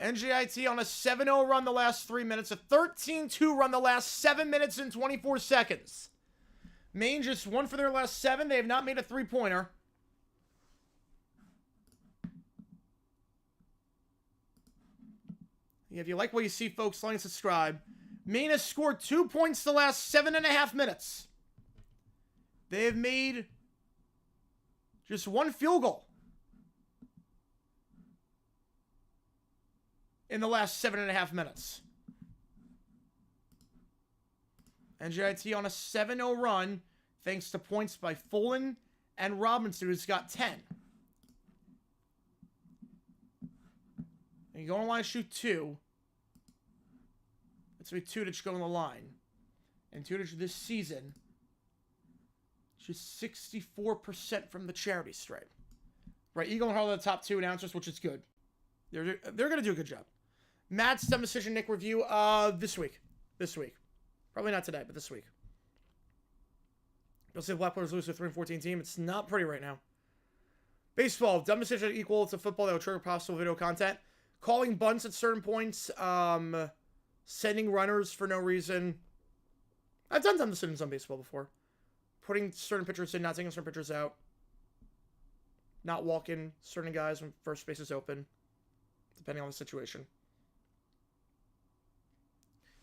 NJIT on a 7-0 run the last 3 minutes. A 13-2 run the last 7 minutes and 24 seconds. Maine just 1 for their last 7. They have not made a three-pointer. If you like what you see, folks, like and subscribe. Maine has scored 2 points the last 7.5 minutes. They have made just 1 field goal in the last 7.5 minutes. NJIT on a 7-0 run, thanks to points by Fullen and Robinson, who's got 10. And you go on the line, shoot 2. That's why Tudich go on the line. And Tudich this season, just 64% from the charity stripe. Right, Eagle and Harlow are the top 2 announcers, which is good. They're going to do a good job. Matt's dumb decision, Nick review, this week. This week. Probably not today, but this week. You'll see the Black Players lose to a 3-14 team. It's not pretty right now. Baseball. Dumb decision equal to football that will trigger possible video content. Calling bunts at certain points. Sending runners for no reason. I've done dumb decisions on baseball before. Putting certain pitchers in, not taking certain pitchers out. Not walking certain guys when first base is open. Depending on the situation.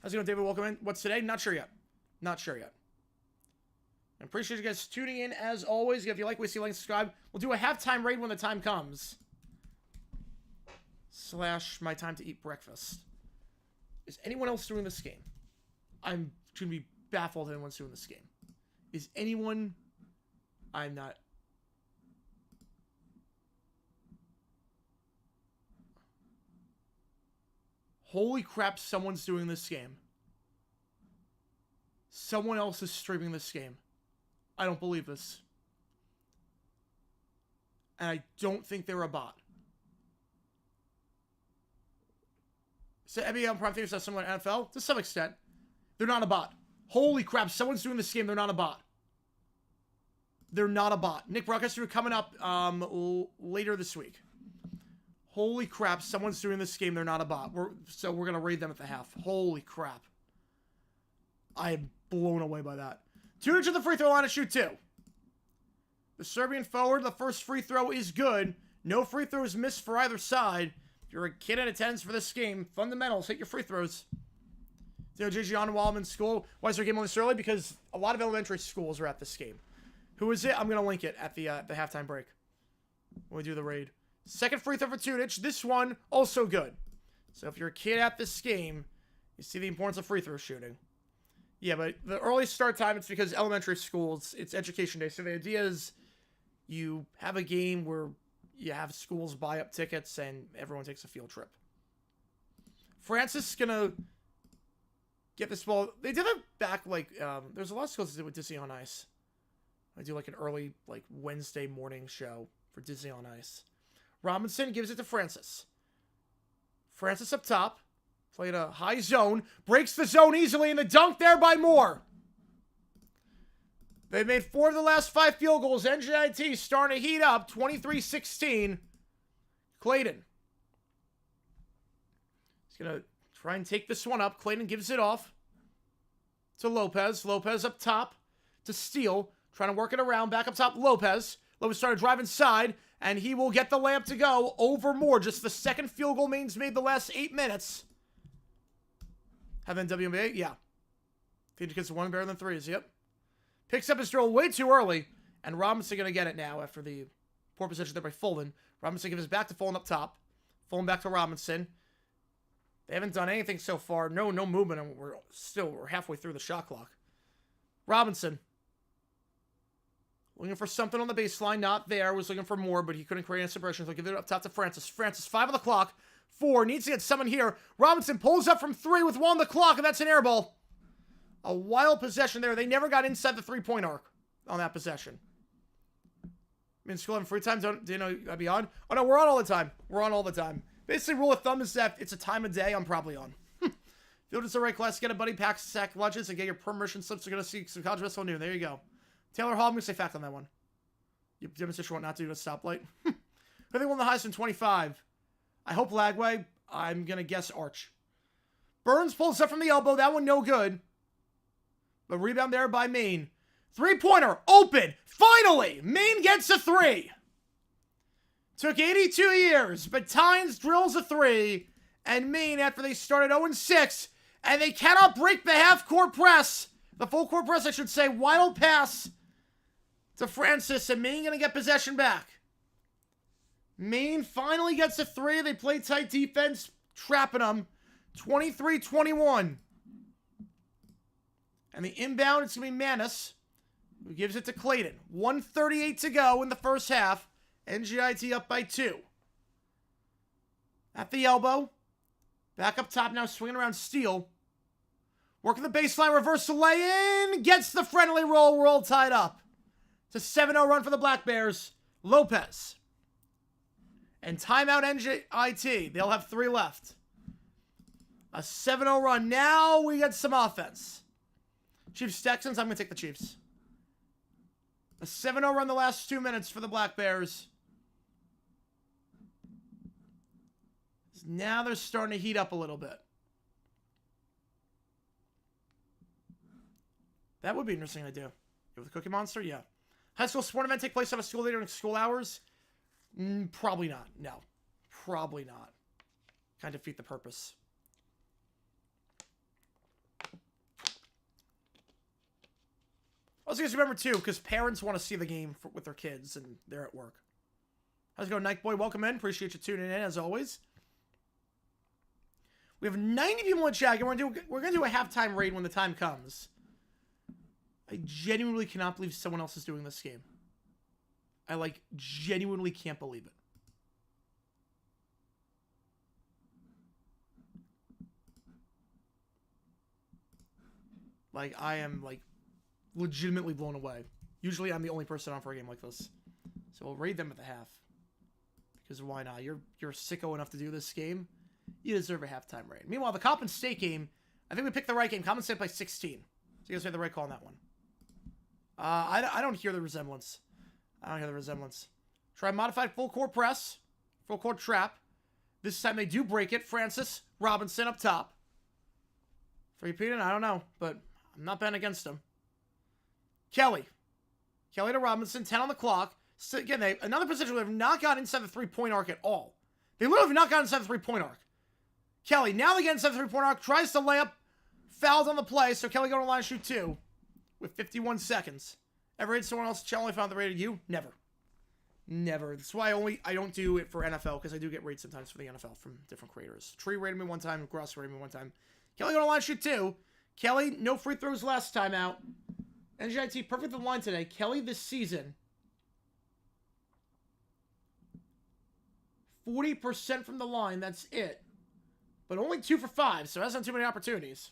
How's it going, David? Welcome in. What's today? Not sure yet. Not sure yet. I appreciate you guys tuning in as always. If you like what you see, like and subscribe. We'll do a halftime raid when the time comes. / my time to eat breakfast. Is anyone else doing this game? I'm going to be baffled if anyone's doing this game. Is anyone... I'm not... Holy crap, someone's doing this game. Someone else is streaming this game. I don't believe this. And I don't think they're a bot. So NBA on Prime Theaters has someone in NFL? To some extent. They're not a bot. Holy crap, someone's doing this game. They're not a bot. They're not a bot. Nick Broadcaster coming up later this week. Holy crap, someone's doing this game. They're not a bot. We're going to raid them at the half. Holy crap. I am blown away by that. Tudich to the free throw line to shoot 2. The Serbian forward, the first free throw is good. No free throws missed for either side. If you're a kid in attendance for this game, fundamentals, hit your free throws. JG while I'm in school. Why is there a game on this early? Because a lot of elementary schools are at this game. Who is it? I'm going to link it at the halftime break when we do the raid. Second free throw for Tudich. This one, also good. So if you're a kid at this game, you see the importance of free throw shooting. Yeah, but the early start time, it's because elementary schools, it's education day. So the idea is you have a game where you have schools buy up tickets and everyone takes a field trip. Francis is going to get this ball. They did it back, there's a lot of schools that do with Disney on Ice. I do an early, Wednesday morning show for Disney on Ice. Robinson gives it to Francis. Francis up top. Played a high zone. Breaks the zone easily, and the dunk there by Moore. They've made 4 of the last 5 field goals. NJIT starting to heat up. 23-16. Clayton. He's going to try and take this one up. Clayton gives it off to Lopez. Lopez up top to Steele. Trying to work it around. Back up top, Lopez. Lopez started driving inside, and he will get the layup to go over more. Just the second field goal Maine's made the last 8 minutes. Have an WNBA? Yeah. Phoenix gets one better than threes. Yep. Picks up his drill way too early, and Robinson going to get it now after the poor position there by Fulton. Robinson gives it back to Fulton up top. Fulton back to Robinson. They haven't done anything so far. No movement, and we're halfway through the shot clock. Robinson. Looking for something on the baseline. Not there. Was looking for more, but he couldn't create any separation. So he'll give it up top to Francis. Francis, 5 on the clock. 4. Needs to get someone here. Robinson pulls up from 3 with 1 on the clock, and that's an air ball. A wild possession there. They never got inside the three-point arc on that possession. I mean, school having free time. Do you know I'd be on? Oh, no, we're on all the time. We're on all the time. Basically, rule of thumb is that it's a time of day. I'm probably on. Field is the right class. Get a buddy pack, sack lunches, and get your permission slips. You're going to see some college basketball noon. There you go. Taylor Hall, I'm going to say fact on that one. You demonstration what not to do at stoplight. Who they won the Heisman 25? I hope Lagway. I'm going to guess Arch. Burns pulls up from the elbow. That one no good. But rebound there by Maine. Three-pointer. Open. Finally. Maine gets a 3. Took 82 years. But Tynes drills a 3. And Maine, after they started 0-6, and they cannot break the half-court press. The full-court press, I should say. Wild pass to Francis, and Maine going to get possession back. Maine finally gets a 3. They play tight defense, trapping them. 23-21. And the inbound, it's going to be Manis, who gives it to Clayton. 1:38 to go in the first half. NJIT up by 2. At the elbow. Back up top now, swinging around Steele. Working the baseline, reverse the lay-in. Gets the friendly roll. We're all tied up. It's a 7-0 run for the Black Bears. Lopez. And timeout NJIT. They'll have 3 left. A 7-0 run. Now we get some offense. Chiefs Texans. I'm going to take the Chiefs. A 7-0 run the last 2 minutes for the Black Bears. Now they're starting to heat up a little bit. That would be interesting to do. With the Cookie Monster, yeah. High school sport event take place on a school day during school hours? Probably not. No. Probably not. Kind of defeat the purpose. Also, guys, remember, too, because parents want to see the game with their kids, and they're at work. How's it going, Night Boy? Welcome in. Appreciate you tuning in, as always. We have 90 people in chat, and we're gonna do a halftime raid when the time comes. I genuinely cannot believe someone else is doing this game. I, genuinely can't believe it. I am, legitimately blown away. Usually I'm the only person on for a game like this. So we'll raid them at the half. Because why not? You're sicko enough to do this game. You deserve a halftime raid. Meanwhile, the Coppin State game, I think we picked the right game. Coppin State by 16. So you guys made the right call on that one. I don't hear the resemblance. Try modified full court press. Full court trap. This time they do break it. Francis Robinson up top. 3-peated? I don't know. But I'm not betting against him. Kelly to Robinson. 10 on the clock. So again, another position where they have not got inside the three-point arc at all. They literally have not got inside the three-point arc. Kelly, now they get inside the three-point arc. Tries to lay up. Fouled on the play. So Kelly going to line shoot 2. With 51 seconds. Ever hit someone else channel I found that rated you? Never. That's why I don't do it for NFL, because I do get rated sometimes for the NFL from different creators. Tree rated me one time, Gross rated me one time. Kelly going to line shoot 2. Kelly, no free throws last time out. NJIT, perfect in the line today. Kelly this season, 40% from the line, that's it. But only 2 for 5, so that's not too many opportunities.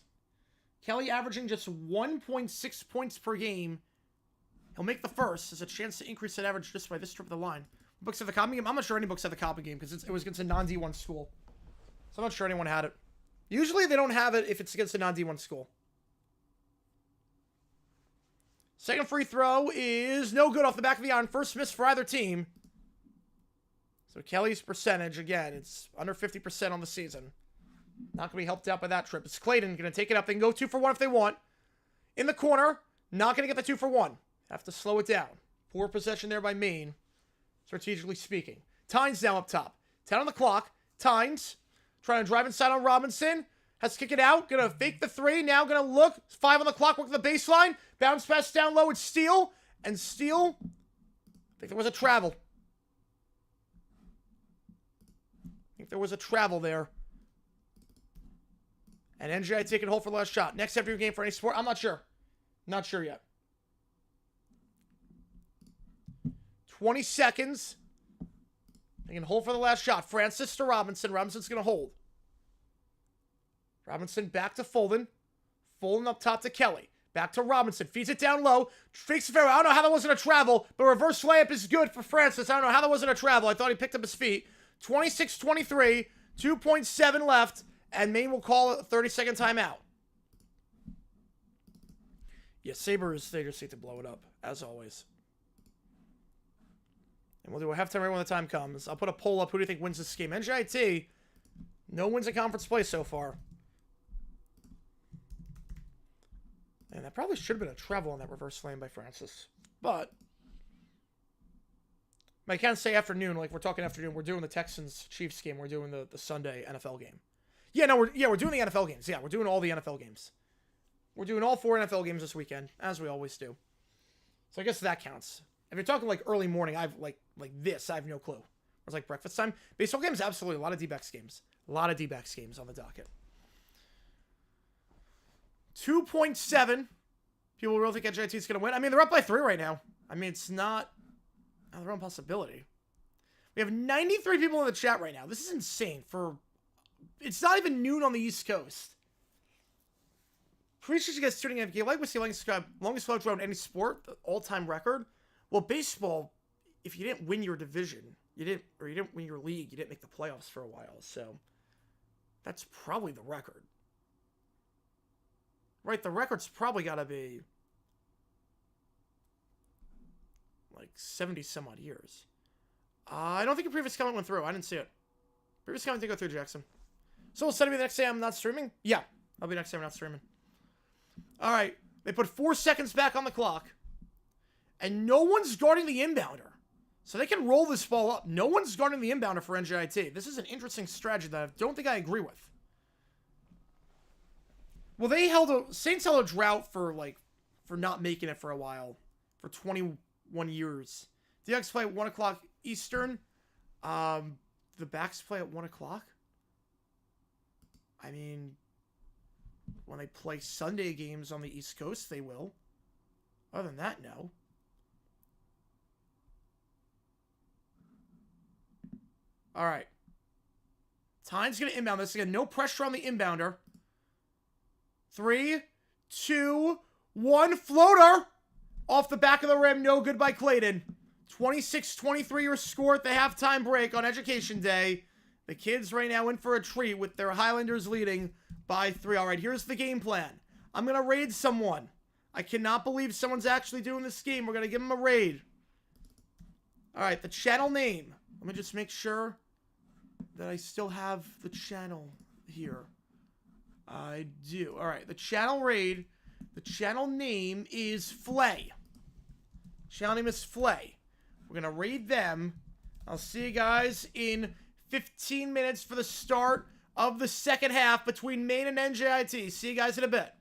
Kelly averaging just 1.6 points per game. He'll make the first. There's a chance to increase that average just by this trip of the line. Books at the Coppin game? I'm not sure any books at the Coppin game because it was against a non-D1 school. So I'm not sure anyone had it. Usually they don't have it if it's against a non-D1 school. Second free throw is no good off the back of the iron. First miss for either team. So Kelly's percentage, again, it's under 50% on the season. Not going to be helped out by that trip. It's Clayton going to take it up. They can go 2 for 1 if they want. In the corner. Not going to get the 2 for 1. Have to slow it down. Poor possession there by Maine, strategically speaking. Tynes now up top. 10 on the clock. Tynes trying to drive inside on Robinson. Has to kick it out. Going to fake the 3. Now going to look. 5 on the clock. Work the baseline. Bounce pass down low. It's Steele. And Steele. I think there was a travel. There. And NJIT taking hold for the last shot. Next after game for any sport? I'm not sure. Not sure yet. 20 seconds. They can hold for the last shot. Francis to Robinson. Robinson's going to hold. Robinson back to Fulton. Fulton up top to Kelly. Back to Robinson. Feeds it down low. Fakes the fairway. I don't know how that wasn't a travel, but reverse layup is good for Francis. I don't know how that wasn't a travel. I thought he picked up his feet. 26-23. 2.7 left. And Maine will call it a 30-second timeout. Yeah, Sabres, they just need to blow it up, as always. And we'll do a halftime right when the time comes. I'll put a poll up. Who do you think wins this game? NJIT, no wins in conference play so far. And that probably should have been a travel on that reverse lane by Francis. But I can't say afternoon, like we're talking afternoon. We're doing the Texans-Chiefs game. We're doing the Sunday NFL game. Yeah, no, we're doing the NFL games. Yeah, we're doing all the NFL games. We're doing all 4 NFL games this weekend, as we always do. So I guess that counts. If you're talking like early morning, I've like this, I have no clue. It's like breakfast time. Baseball games, absolutely. A lot of D-backs games. A lot of D-backs games on the docket. 2.7. People really think NJIT is going to win. I mean, they're up by 3 right now. I mean, it's not out of their own possibility. We have 93 people in the chat right now. This is insane. It's not even noon on the East Coast. Appreciate you guys tuning in. If you like what you like, subscribe. Longest flow throughout any sport, the all-time record. Well, baseball, if you didn't win your division, you didn't win your league, you didn't make the playoffs for a while. So that's probably the record. Right, the record's probably got to be like 70 some odd years. I don't think a previous comment went through. I didn't see it. Previous comment did go through, Jackson. So will send me the next day I'm not streaming? Yeah, I'll be next day I'm not streaming. All right, they put 4 seconds back on the clock. And no one's guarding the inbounder. So they can roll this ball up. No one's guarding the inbounder for NJIT. This is an interesting strategy that I don't think I agree with. Well, Saints held a drought for not making it for a while. For 21 years. The Ducks play at 1 o'clock Eastern. The Backs play at 1 o'clock. I mean, when they play Sunday games on the East Coast, they will. Other than that, no. All right. Tynes going to inbound this. Again, no pressure on the inbounder. 3, 2, 1. Floater. Off the back of the rim. No good by Clayton. 26-23 your score at the halftime break on Education Day. The kids right now in for a treat with their Highlanders leading by 3. All right, here's the game plan. I'm going to raid someone. I cannot believe someone's actually doing this game. We're going to give them a raid. All right, the channel name. Let me just make sure that I still have the channel here. I do. All right, the channel raid. The channel name is Flay. Channel name is Flay. We're going to raid them. I'll see you guys in 15 minutes for the start of the second half between Maine and NJIT. See you guys in a bit.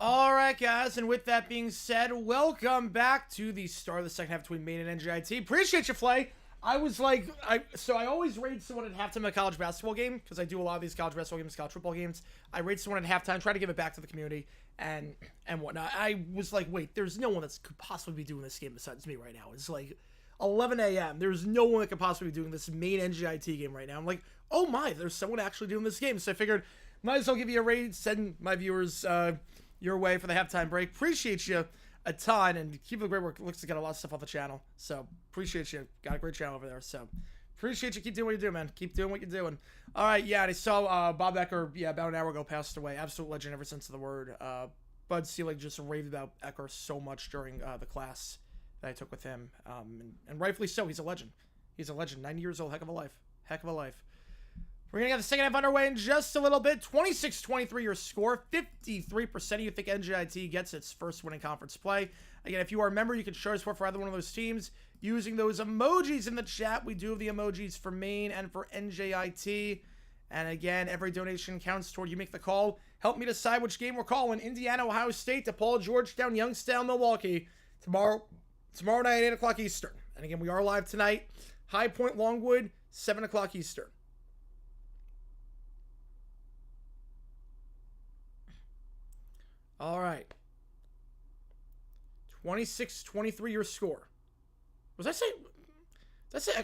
All right, guys, and with that being said, welcome back to the start of the second half between Maine and NJIT. Appreciate you, Flay. I was like, I always rate someone at halftime of a college basketball game because I do a lot of these college basketball games, college football games. I rate someone at halftime, try to give it back to the community and whatnot. I was like, wait, there's no one that could possibly be doing this game besides me right now. It's like 11 a.m. There's no one that could possibly be doing this Maine NJIT game right now. I'm like, oh my, there's someone actually doing this game. So I figured, might as well give you a rate, send my viewers your way for the halftime break. Appreciate you a ton, and keep up the great work. Looks like got a lot of stuff off the channel, so appreciate you. Got a great channel over there, so appreciate you. Keep doing what you do, man. Keep doing what you're doing. All right, yeah, and I saw Bob Ecker, about an hour ago, passed away. Absolute legend ever since the word. Bud Selig just raved about Ecker so much during the class that I took with him, and rightfully so. He's a legend. He's a legend. 90 years old. Heck of a life. Heck of a life. We're going to get the second half underway in just a little bit. 26-23 your score. 53% of you think NJIT gets its first win in conference play. Again, if you are a member, you can show support for either one of those teams using those emojis in the chat. We do have the emojis for Maine and for NJIT. And again, every donation counts toward you make the call. Help me decide which game we're calling. Indiana, Ohio State, DePaul, Georgetown, Youngstown, Milwaukee. Tomorrow night, 8 o'clock Eastern. And again, we are live tonight. High Point, Longwood, 7 o'clock Eastern. All right. 26-23 your score. Was I say?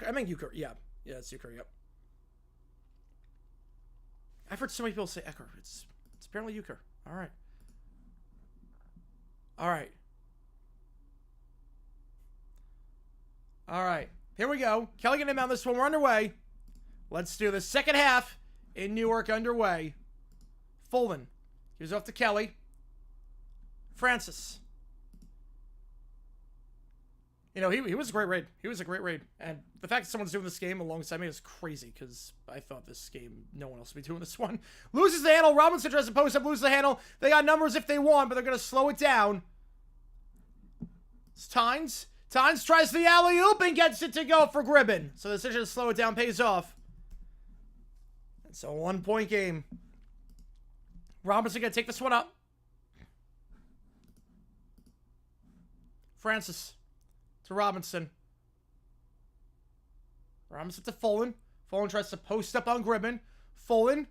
I meant Euchre. Yeah, it's Euchre. Yep. I've heard so many people say Ecker. It's apparently Euchre. All right. All right. All right. Here we go. Kelly getting him out this one. We're underway. Let's do the second half in Newark underway. Fulton. Gives off to Kelly. Francis. You know, he was a great raid. He was a great raid. And the fact that someone's doing this game alongside me is crazy, because I thought this game, no one else would be doing this one. Loses the handle. Robinson tries to post up, loses the handle. They got numbers if they want, but they're going to slow it down. It's Tynes. Tynes tries the alley-oop and gets it to go for Gribben. So the decision to slow it down pays off. It's a 1-point game. Robinson going to take this one up. Francis to Robinson. Robinson to Fulton. Fulton tries to post up on Gribben. Fulton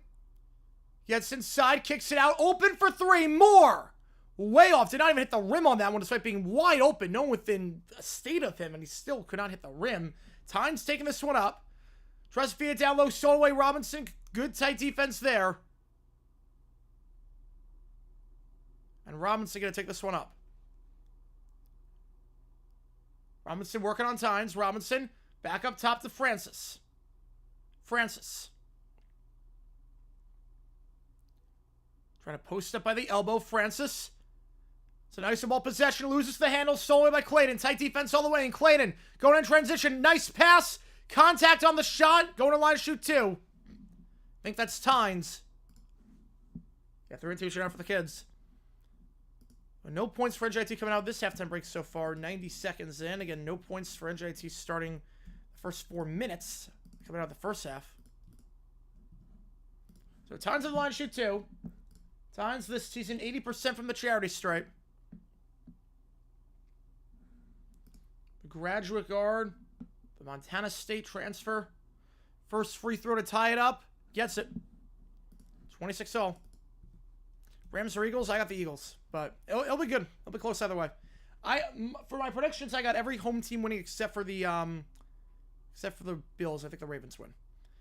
gets inside, kicks it out. Open for three. More. Way off. Did not even hit the rim on that one, despite being wide open. No one within a state of him, and he still could not hit the rim. Tynes taking this one up. Tries to feed it down low. Stole away Robinson. Good tight defense there. And Robinson going to take this one up. Robinson working on Tynes. Robinson back up top to Francis. Francis. Trying to post up by the elbow. Francis. It's a nice ball possession. Loses the handle. Stolen by Clayton. Tight defense all the way. And Clayton going in transition. Nice pass. Contact on the shot. Going to line to shoot two. I think that's Tynes. Yeah, 3-2 shootout for the kids. No points for NJIT coming out of this halftime break so far. 90 seconds in. Again, no points for NJIT starting the first 4 minutes coming out of the first half. So Tynes on the line to shoot two. Tynes this season 80% from the charity stripe. The graduate guard. The Montana State transfer. First free throw to tie it up. Gets it. 26-all. Rams or Eagles? I got the Eagles, but it'll be good. It'll be close either way. For my predictions, I got every home team winning except for the Bills. I think the Ravens win.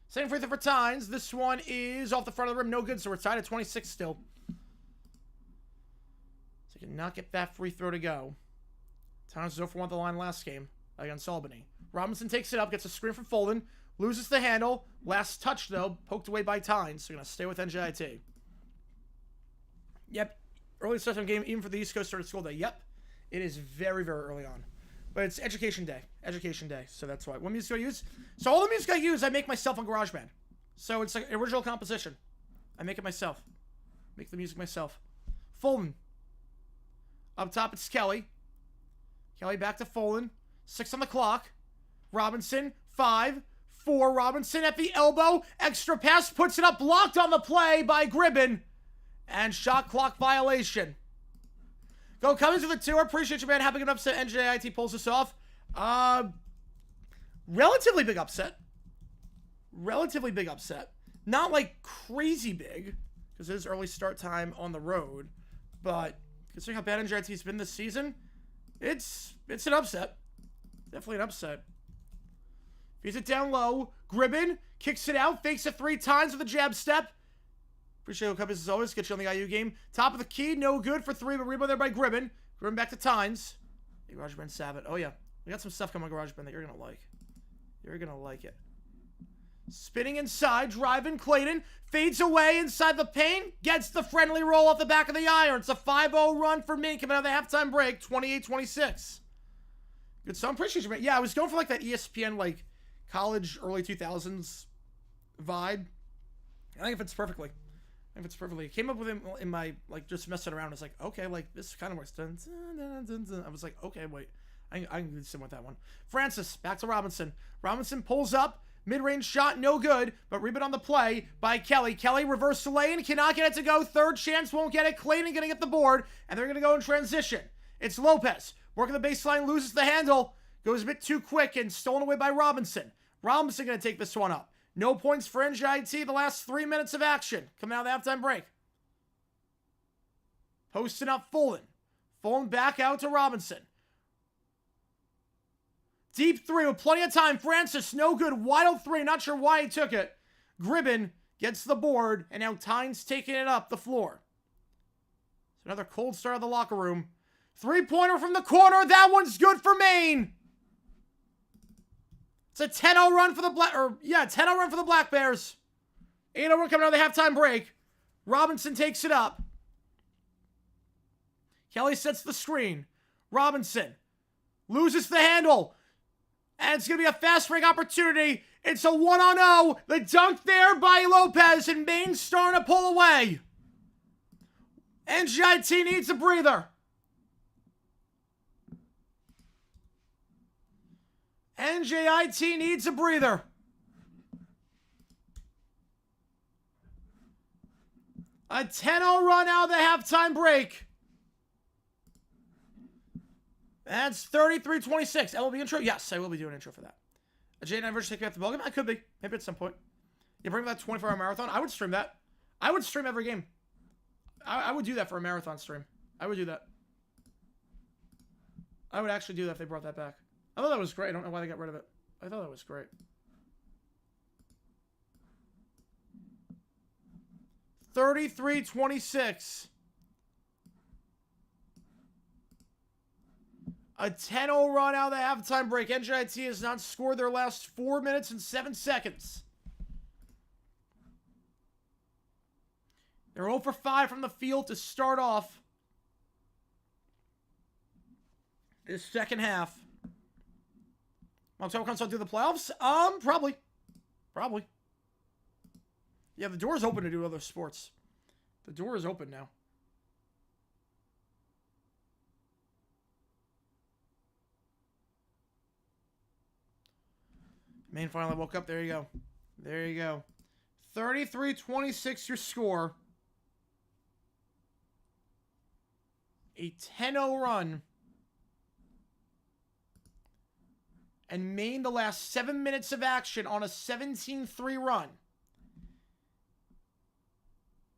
Second free throw for Tynes. This one is off the front of the rim. No good, so we're tied at 26 still. So you cannot get that free throw to go. Tynes was 0 for 1 at the line last game against Albany. Robinson takes it up, gets a screen from Fulton, loses the handle. Last touch, though, poked away by Tynes. So going to stay with NJIT. Yep. Early start time game, even for the East Coast started school day. Yep. It is very, very early on. But it's education day. Education day. So that's why. What music do I use? So all the music I use, I make myself on GarageBand. So it's like original composition. I make it myself. Make the music myself. Fulton. Up top, it's Kelly. Kelly back to Fulton. 6 on the clock. Robinson. 5. 4. Robinson at the elbow. Extra pass. Puts it up. Blocked on the play by Gribben. And shot clock violation. Go Cummins with a 2. Appreciate you, man. Having an upset. NJIT pulls this off. Relatively big upset. Relatively big upset. Not like crazy big, because it is early start time on the road. But considering how bad NJIT's been this season, it's an upset. Definitely an upset. Feeds it down low. Gribben kicks it out. Fakes it 3 times with a jab step. Appreciate it, Cummins, as always. Get you on the IU game. Top of the key. No good for 3, but rebound there by Gribben. Gribben back to Tynes. Hey, GarageBand Savage. Oh, yeah. We got some stuff coming on GarageBand that you're going to like. You're going to like it. Spinning inside. Driving. Clayton. Fades away inside the paint. Gets the friendly roll off the back of the iron. It's a 5-0 run for Maine coming out of the halftime break. 28-26. Good song. Appreciate you, man. Yeah, I was going for like that ESPN, like, college early 2000s vibe. I think it fits perfectly. It came up with him in my, like, just messing around. It's like, okay, like, this kind of works. Dun, dun, dun, dun. I was like, okay, wait. I can do something with that one. Francis, back to Robinson. Robinson pulls up. Mid-range shot, no good. But rebound on the play by Kelly. Kelly reverse the lane. Cannot get it to go. Third chance, won't get it. Clayton going to get the board. And they're going to go in transition. It's Lopez. Working the baseline, loses the handle. Goes a bit too quick and stolen away by Robinson. Robinson going to take this one up. No points for NJIT the last 3 minutes of action. Coming out of the halftime break. Posting up Fulton. Fulton back out to Robinson. Deep 3 with plenty of time. Francis, no good. Wide open 3. Not sure why he took it. Gribben gets the board. And now Tynes taking it up the floor. So another cold start of the locker room. Three-pointer from the corner. That one's good for Maine. It's a 10-0 run for the 10-0 run for the Black Bears. 8-0 run coming out of the halftime break. Robinson takes it up. Kelly sets the screen. Robinson loses the handle. And it's going to be a fast break opportunity. It's a 1-on-0. The dunk there by Lopez, and Maine's starting to pull away. NJIT needs a breather. NJIT needs a breather. A 10-0 run out of the halftime break. That's 33-26. I will be intro. Yes, I will be doing an intro for that. A J9 versus take me off the ball game? I could be. Maybe at some point. You bring that 24-hour marathon? I would stream that. I would stream every game. I would do that for a marathon stream. I would do that. I would actually do that if they brought that back. I thought that was great. I don't know why they got rid of it. I thought that was great. 33-26. A 10-0 run out of the halftime break. NJIT has not scored their last 4 minutes and 7 seconds. They're 0 for 5 from the field to start off this second half. October comes out through the playoffs? Probably. Probably. Yeah, the door's open to do other sports. The door is open now. Maine finally woke up. There you go. There you go. 33-26 your score. A 10-0 run. And Maine the last 7 minutes of action on a 17-3 run.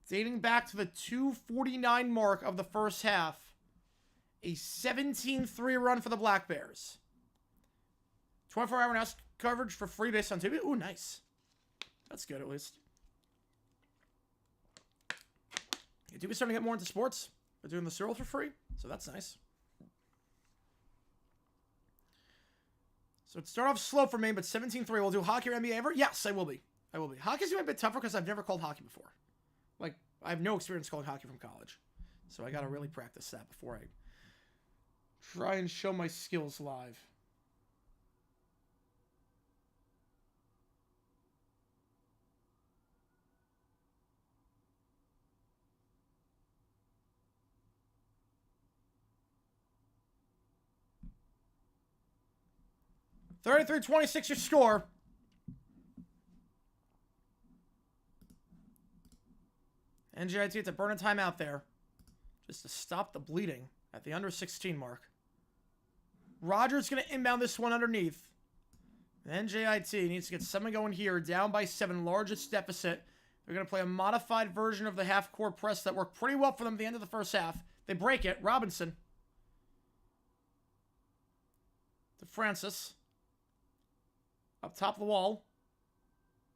Dating back to the 2:49 mark of the first half. A 17-3 run for the Black Bears. 24-hour announced coverage for free based on TV. Ooh, nice. That's good, at least. Yeah, TV's starting to get more into sports. They're doing the serial for free, so that's nice. So it start off slow for Maine, but 17-3. We'll do hockey or NBA ever? Yes, I will be. I will be. Hockey's going to be a bit tougher because I've never called hockey before. Like, I have no experience calling hockey from college. So I got to really practice that before I try and show my skills live. (33-26) your score. NJIT to burn a timeout there. Just to stop the bleeding at the under 16 mark. Rogers going to inbound this one underneath. NJIT needs to get something going here. Down by 7, largest deficit. They're going to play a modified version of the half-court press that worked pretty well for them at the end of the first half. They break it. Robinson. To Francis. Up top of the wall.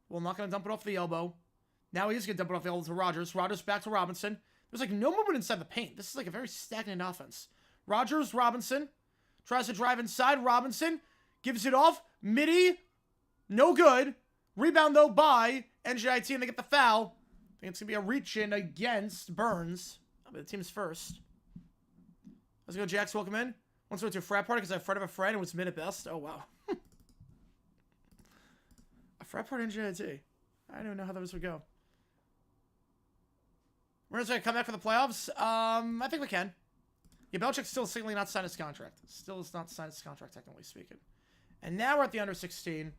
Well, not going to dump it off the elbow. Now he is going to dump it off the elbow to Rogers. Rogers back to Robinson. There's like no movement inside the paint. This is like a very stagnant offense. Rogers, Robinson. Tries to drive inside. Robinson gives it off. Midi. No good. Rebound, though, by NJIT, and they get the foul. I think it's going to be a reach-in against Burns. I'll be the team's first. Let's go, Jax. Welcome in. Once we went to a frat party because I have a friend of a friend and was mid at best. Oh, wow. A frat party NJIT. I don't even know how those would go. We're going to come back for the playoffs. I think we can. Yeah, Belichick's still signaling not signed his contract. Still has not signed his contract, technically speaking. And now we're at the under 16.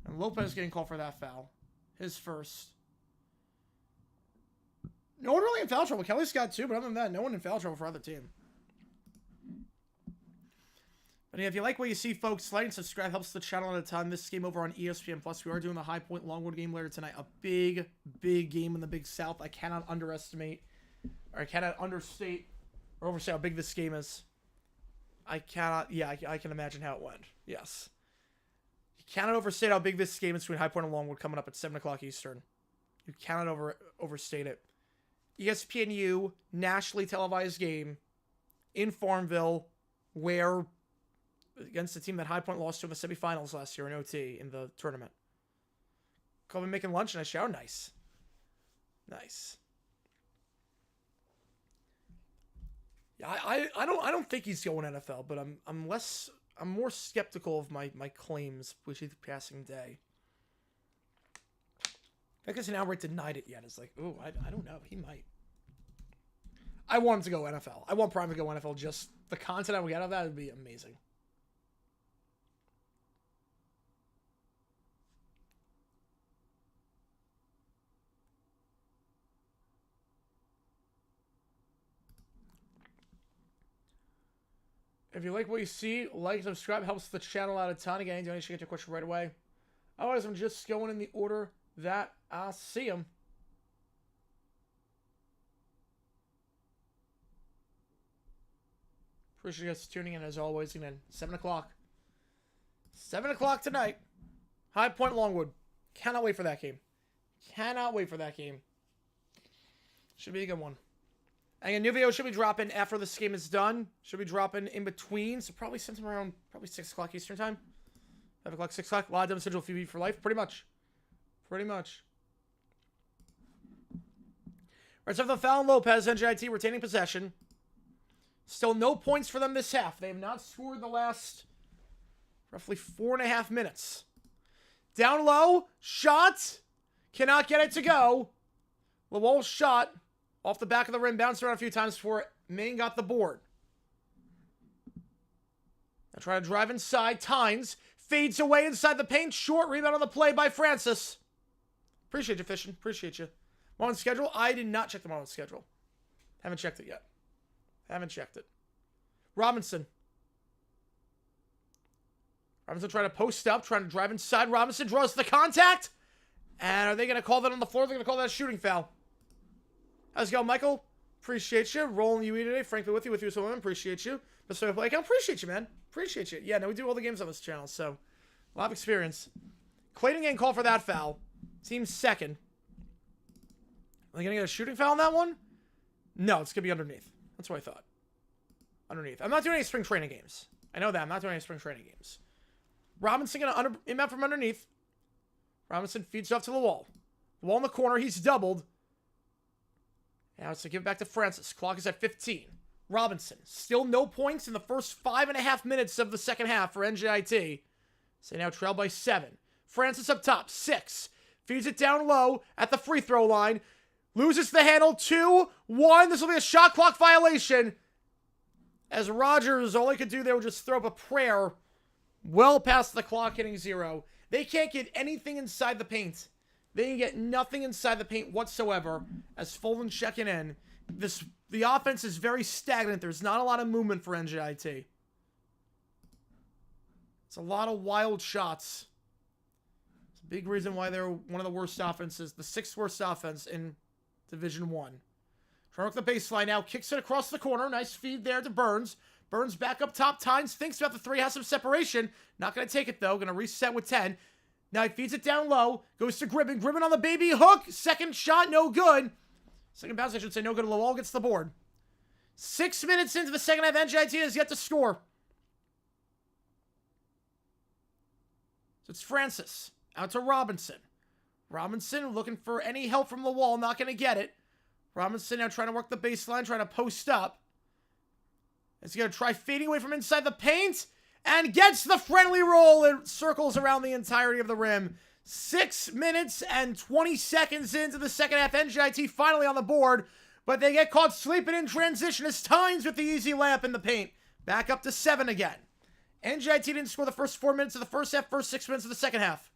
And Lopez getting called for that foul. His first. No one really in foul trouble. Kelly's got 2, but other than that, no one in foul trouble for other team. But yeah, if you like what you see, folks, like and subscribe helps the channel at a ton. This game over on ESPN Plus. We are doing the High Point Longwood game later tonight. A big, big game in the Big South. I cannot underestimate, or I cannot understate, or overstate how big this game is. I cannot, yeah, I can imagine how it went. Yes. You cannot overstate how big this game is between High Point and Longwood coming up at 7 o'clock Eastern. You cannot overstate it. ESPNU, nationally televised game. in Farmville, where against the team that High Point lost to in the semifinals last year in OT in the tournament. Kobe making lunch and I shower. Nice. Nice. Yeah, I don't think he's going NFL, but I'm more skeptical of my claims with each passing day. I guess now Outright denied it yet. It's like, ooh, I don't know. He might. I want him to go NFL. I want Prime to go NFL. Just the content I would get out of that would be amazing. If you like what you see, like, subscribe. Helps the channel out a ton. Again, you should get your question right away. Otherwise, I'm just going in the order that I see them. Appreciate you guys tuning in as always. Again, 7 o'clock. 7 o'clock tonight. High Point Longwood. Cannot wait for that game. Cannot wait for that game. Should be a good one. And a new video should be dropping after this game is done. Should be dropping in between. So probably sometime around 6 o'clock Eastern time. 5 o'clock, 6 o'clock. Live demonstration PvP for life. Pretty much. Pretty much. Right, so the Fallon Lopez, NJIT retaining possession. Still no points for them this half. They have not scored the last roughly 4.5 minutes. Down low. Shot. Cannot get it to go. Lowell's shot. Off the back of the rim. Bounced around a few times before Maine got the board. Now try to drive inside. Tynes. Fades away inside the paint. Short rebound on the play by Francis. Appreciate you, Fishing. Appreciate you. Moment schedule. I did not check the moment schedule. Haven't checked it yet. Haven't checked it. Robinson. Robinson trying to post up. Trying to drive inside. Robinson draws the contact. And are they going to call that on the floor? They're going to call that a shooting foul. How's it going, Michael? Appreciate you. Rolling you today. Frankly, with you so women. Appreciate you. But so I appreciate you, man. Appreciate you. Yeah, no, we do all the games on this channel, so a lot of experience. Clayton getting called for that foul. Team's second. Are they going to get a shooting foul on that one? No, it's going to be underneath. That's what I thought. Underneath. I'm not doing any spring training games. I know that. I'm not doing any spring training games. Robinson going to inbound from underneath. Robinson feeds off to the wall. The wall in the corner. He's doubled. Now it's to give it back to Francis. Clock is at 15. Robinson. Still no points in the first 5.5 minutes of the second half for NJIT. So they now trail by 7. Francis up top. 6. Feeds it down low at the free throw line. Loses the handle. 2-1. This will be a shot clock violation. As Rogers, all he could do there was just throw up a prayer well past the clock hitting 0. They can't get anything inside the paint. They can get nothing inside the paint whatsoever as Fulton checking in. The offense is very stagnant. There's not a lot of movement for NJIT. It's a lot of wild shots. It's a big reason why they're one of the worst offenses, the 6th worst offense in Division 1. Trying to work the baseline now. Kicks it across the corner. Nice feed there to Burns. Burns back up top. Tynes thinks about the 3. Has some separation. Not going to take it, though. Going to reset with 10. Now he feeds it down low. Goes to Gribben. Gribben on the baby hook. Second shot. No good. Second bounce, I should say. No good. Lowell gets the board. 6 minutes into the second half. NJIT has yet to score. So it's Francis. Out to Robinson. Robinson looking for any help from Lowell. Not going to get it. Robinson now trying to work the baseline. Trying to post up. Is he going to try fading away from inside the paint? And gets the friendly roll. It circles around the entirety of the rim. 6 minutes and 20 seconds into the second half. NJIT finally on the board. But they get caught sleeping in transition as Tynes with the easy layup in the paint. Back up to 7 again. NJIT didn't score the first 4 minutes of the first half. First 6 minutes of the second half.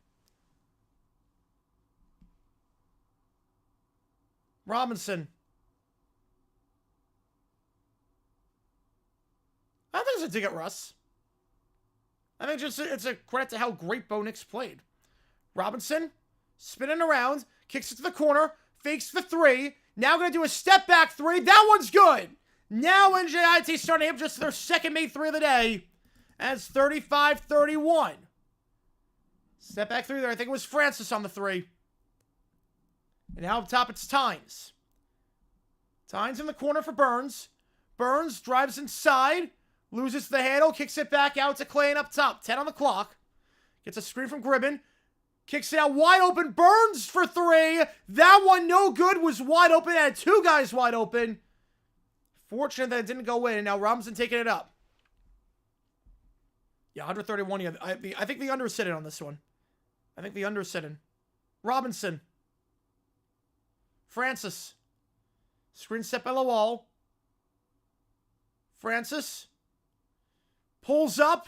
Robinson. I don't think it's a dig at Russ. I think it's a credit to how great Bo Nix played. Robinson, spinning around, kicks it to the corner, fakes the 3. Now going to do a step back 3. That one's good. Now NJIT starting to hit just their second made 3 of the day. As 35-31. Step back 3 there. I think it was Francis on the 3. And now up top it's Tynes. Tynes in the corner for Burns. Burns drives inside. Loses the handle. Kicks it back out to Clayton up top. 10 on the clock. Gets a screen from Gribben. Kicks it out wide open. Burns for 3. That one no good. Was wide open. Had 2 guys wide open. Fortunate that it didn't go in. And now Robinson taking it up. Yeah, 131. Yeah, I think the under is sitting on this one. I think the under is sitting. Robinson. Francis. Screen set by Lawal. Francis. Pulls up.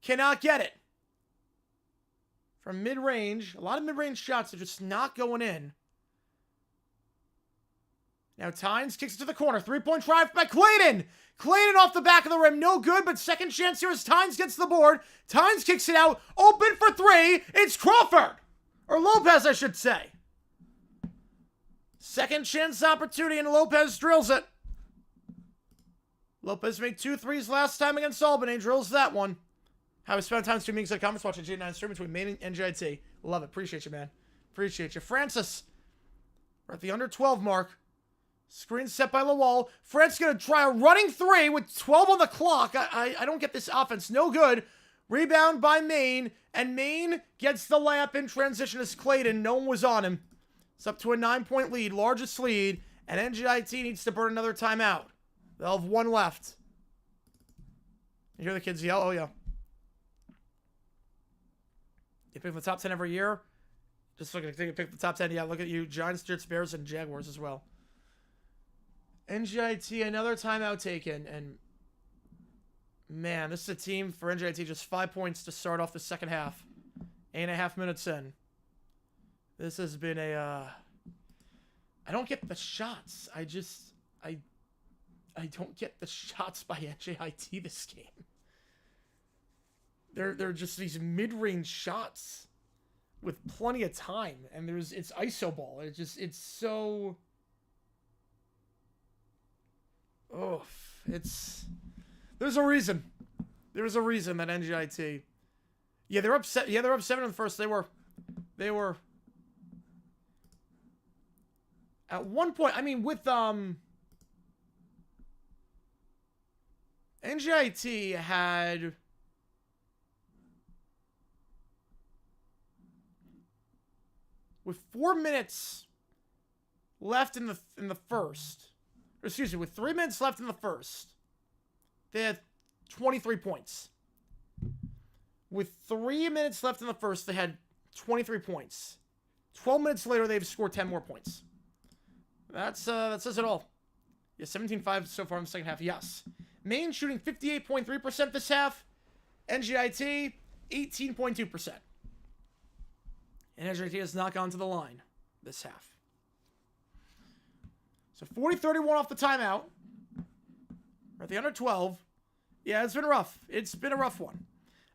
Cannot get it. From mid-range. A lot of mid-range shots are just not going in. Now Tynes kicks it to the corner. 3-point try by Clayton. Clayton off the back of the rim. No good, but second chance here as Tynes gets the board. Tynes kicks it out. Open for 3. It's Crawford. Or Lopez, I should say. Second chance opportunity, and Lopez drills it. Lopez made 2 threes last time against Albany. Drills that one. How we spent time streaming at comments watching J9 stream between Maine and NJIT. Love it. Appreciate you, man. Appreciate you. Francis. We're at the under 12 mark. Screen set by Lawal. Francis going to try a running 3 with 12 on the clock. I don't get this offense. No good. Rebound by Maine. And Maine gets the layup in transition as Clayton. No one was on him. It's up to a 9-point lead. Largest lead. And NJIT needs to burn another timeout. They'll have 1 left. You hear the kids yell? Oh, yeah. You pick the top 10 every year. Just look at you pick the top 10. Yeah, look at you. Giants, Jets, Bears, and Jaguars as well. NJIT, another timeout taken. And, man, this is a team for NJIT. Just 5 points to start off the second half. 8.5 minutes in. This has been a... I don't get the shots. I don't get the shots by NJIT this game. They're just these mid-range shots with plenty of time, and it's iso ball. It's so there's a reason. There's a reason that NJIT. Yeah, they're up 7 in the first. They were at one point, I mean, with NJIT had with 4 minutes left in the first, excuse me, with 3 minutes left in the first, they had 23 points. With 3 minutes left in the first, they had 23 points. 12 minutes later, they've scored 10 more points. That says it all. Yeah, 17-5 so far in the second half, yes. Maine shooting 58.3% this half. NJIT, 18.2%. And NJIT has not gone to the line this half. So 40-31 off the timeout. We're at the under 12. Yeah, it's been rough. It's been a rough one.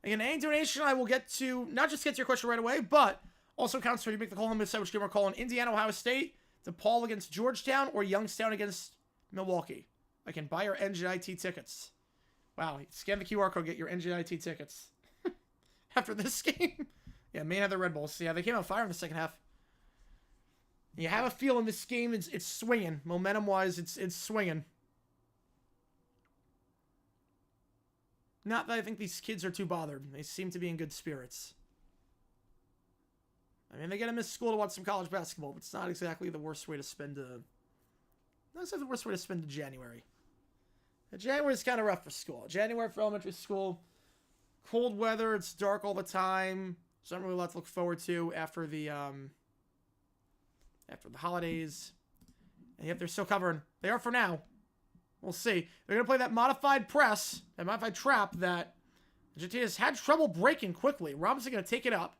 Again, any donation I will get to, not just get to your question right away, but also counts for you make the call on decide which game we're calling. Indiana, Ohio State, DePaul against Georgetown, or Youngstown against Milwaukee. I can buy your NJIT tickets. Wow, scan the QR code, get your NJIT tickets. After this game. Yeah, Maine had the Red Bulls. Yeah, they came out fire in the second half. You have a feeling this game it's swinging. Momentum-wise, it's swinging. Not that I think these kids are too bothered. They seem to be in good spirits. I mean, they gotta miss school to watch some college basketball, but it's not exactly the worst way to spend not the worst way to spend January. January is kind of rough for school. January for elementary school. Cold weather. It's dark all the time. So not really a lot to look forward to after the holidays. And yet they're still covering. They are for now. We'll see. They're going to play that modified press, that modified trap that JT has had trouble breaking quickly. Robinson going to take it up.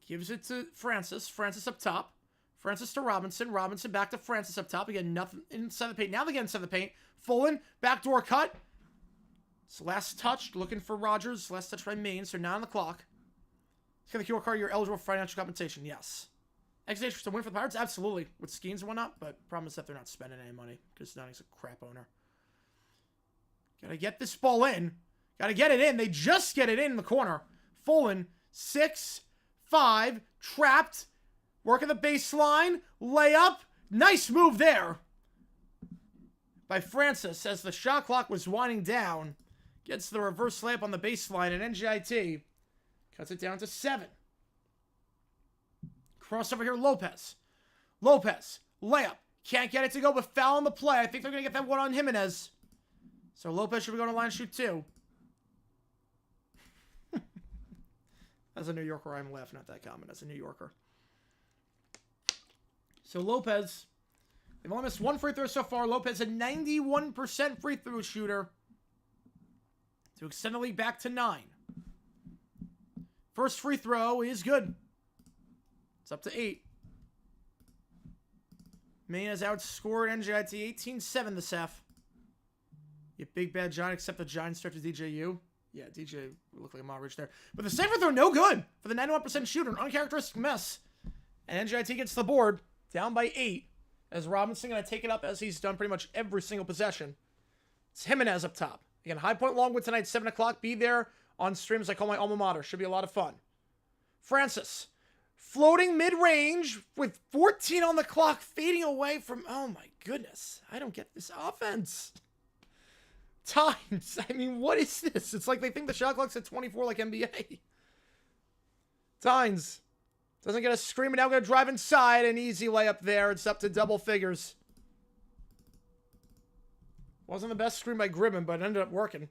Gives it to Francis. Francis up top. Francis to Robinson. Robinson back to Francis up top. Again, nothing inside the paint. Now they get inside the paint. Fullen, backdoor cut. It's last touch. Looking for Rogers. Last touch by Maine. So 9 on the clock. Let's get the QR card. You're eligible for financial compensation. Yes. Expectations to win for the Pirates? Absolutely. With schemes and whatnot. But problem is that they're not spending any money. Because Nani's a crap owner. Gotta get this ball in. Gotta get it in. They just get it in the corner. Fullen. 6-5. Trapped. Working the baseline. Layup. Nice move there by Francis as the shot clock was winding down. Gets the reverse layup on the baseline, and NJIT cuts it down to 7. Crossover here, Lopez. Lopez, layup. Can't get it to go, but foul on the play. I think they're going to get that one on Jimenez. So Lopez should be going to line shoot 2. As a New Yorker, I'm laughing at that comment as a New Yorker. So Lopez, they've only missed 1 free throw so far. Lopez, a 91% free throw shooter to extend the lead back to 9. First free throw is good. It's up to 8. Maine has outscored NJIT 18-7 this half. You big bad Giant, except the Giants start to DJU. Yeah, DJ looked like a Modric there. But the second free throw, no good for the 91% shooter. An uncharacteristic mess. And NJIT gets the board, down by 8. As Robinson going to take it up as he's done pretty much every single possession. It's Jimenez up top. Again, High Point Longwood tonight, 7 o'clock. Be there on streams I call my alma mater. Should be a lot of fun. Francis. Floating mid-range with 14 on the clock. Fading away from... Oh my goodness. I don't get this offense. Times. I mean, what is this? It's like they think the shot clock's at 24 like NBA. Times. Doesn't get a screen, but now going to drive inside. An easy layup there. It's up to double figures. Wasn't the best screen by Gribben, but it ended up working.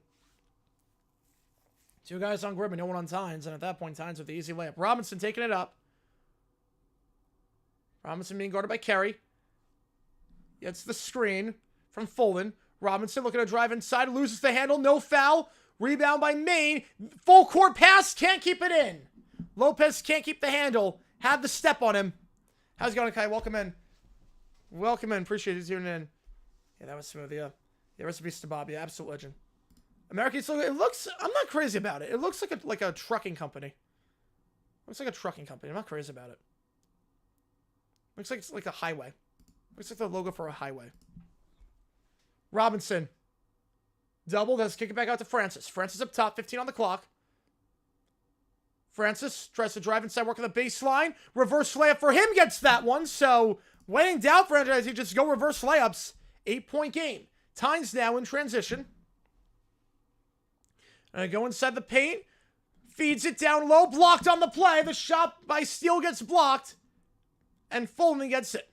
2 guys on Gribben, no one on Tynes. And at that point, Tynes with the easy layup. Robinson taking it up. Robinson being guarded by Kerry. Gets the screen from Fulton. Robinson looking to drive inside. Loses the handle. No foul. Rebound by Maine. Full court pass. Can't keep it in. Lopez can't keep the handle. Had the step on him. How's it going, Kai? Welcome in. Welcome in. Appreciate you tuning in. Yeah, that was smooth. Yeah. Yeah, recipes to Bob. Yeah, absolute legend. American, so it looks... I'm not crazy about it. It looks like a trucking company. Looks like a trucking company. I'm not crazy about it. Looks like it's like a highway. Looks like the logo for a highway. Robinson. Double. Let's kick it back out to Francis. Francis up top. 15 on the clock. Francis tries to drive inside, work on the baseline. Reverse layup for him. Gets that one. So, when in doubt for NJIT, just go reverse layups. 8-point game. Tynes now in transition. And go inside the paint. Feeds it down low. Blocked on the play. The shot by Steele gets blocked. And Fulton gets it.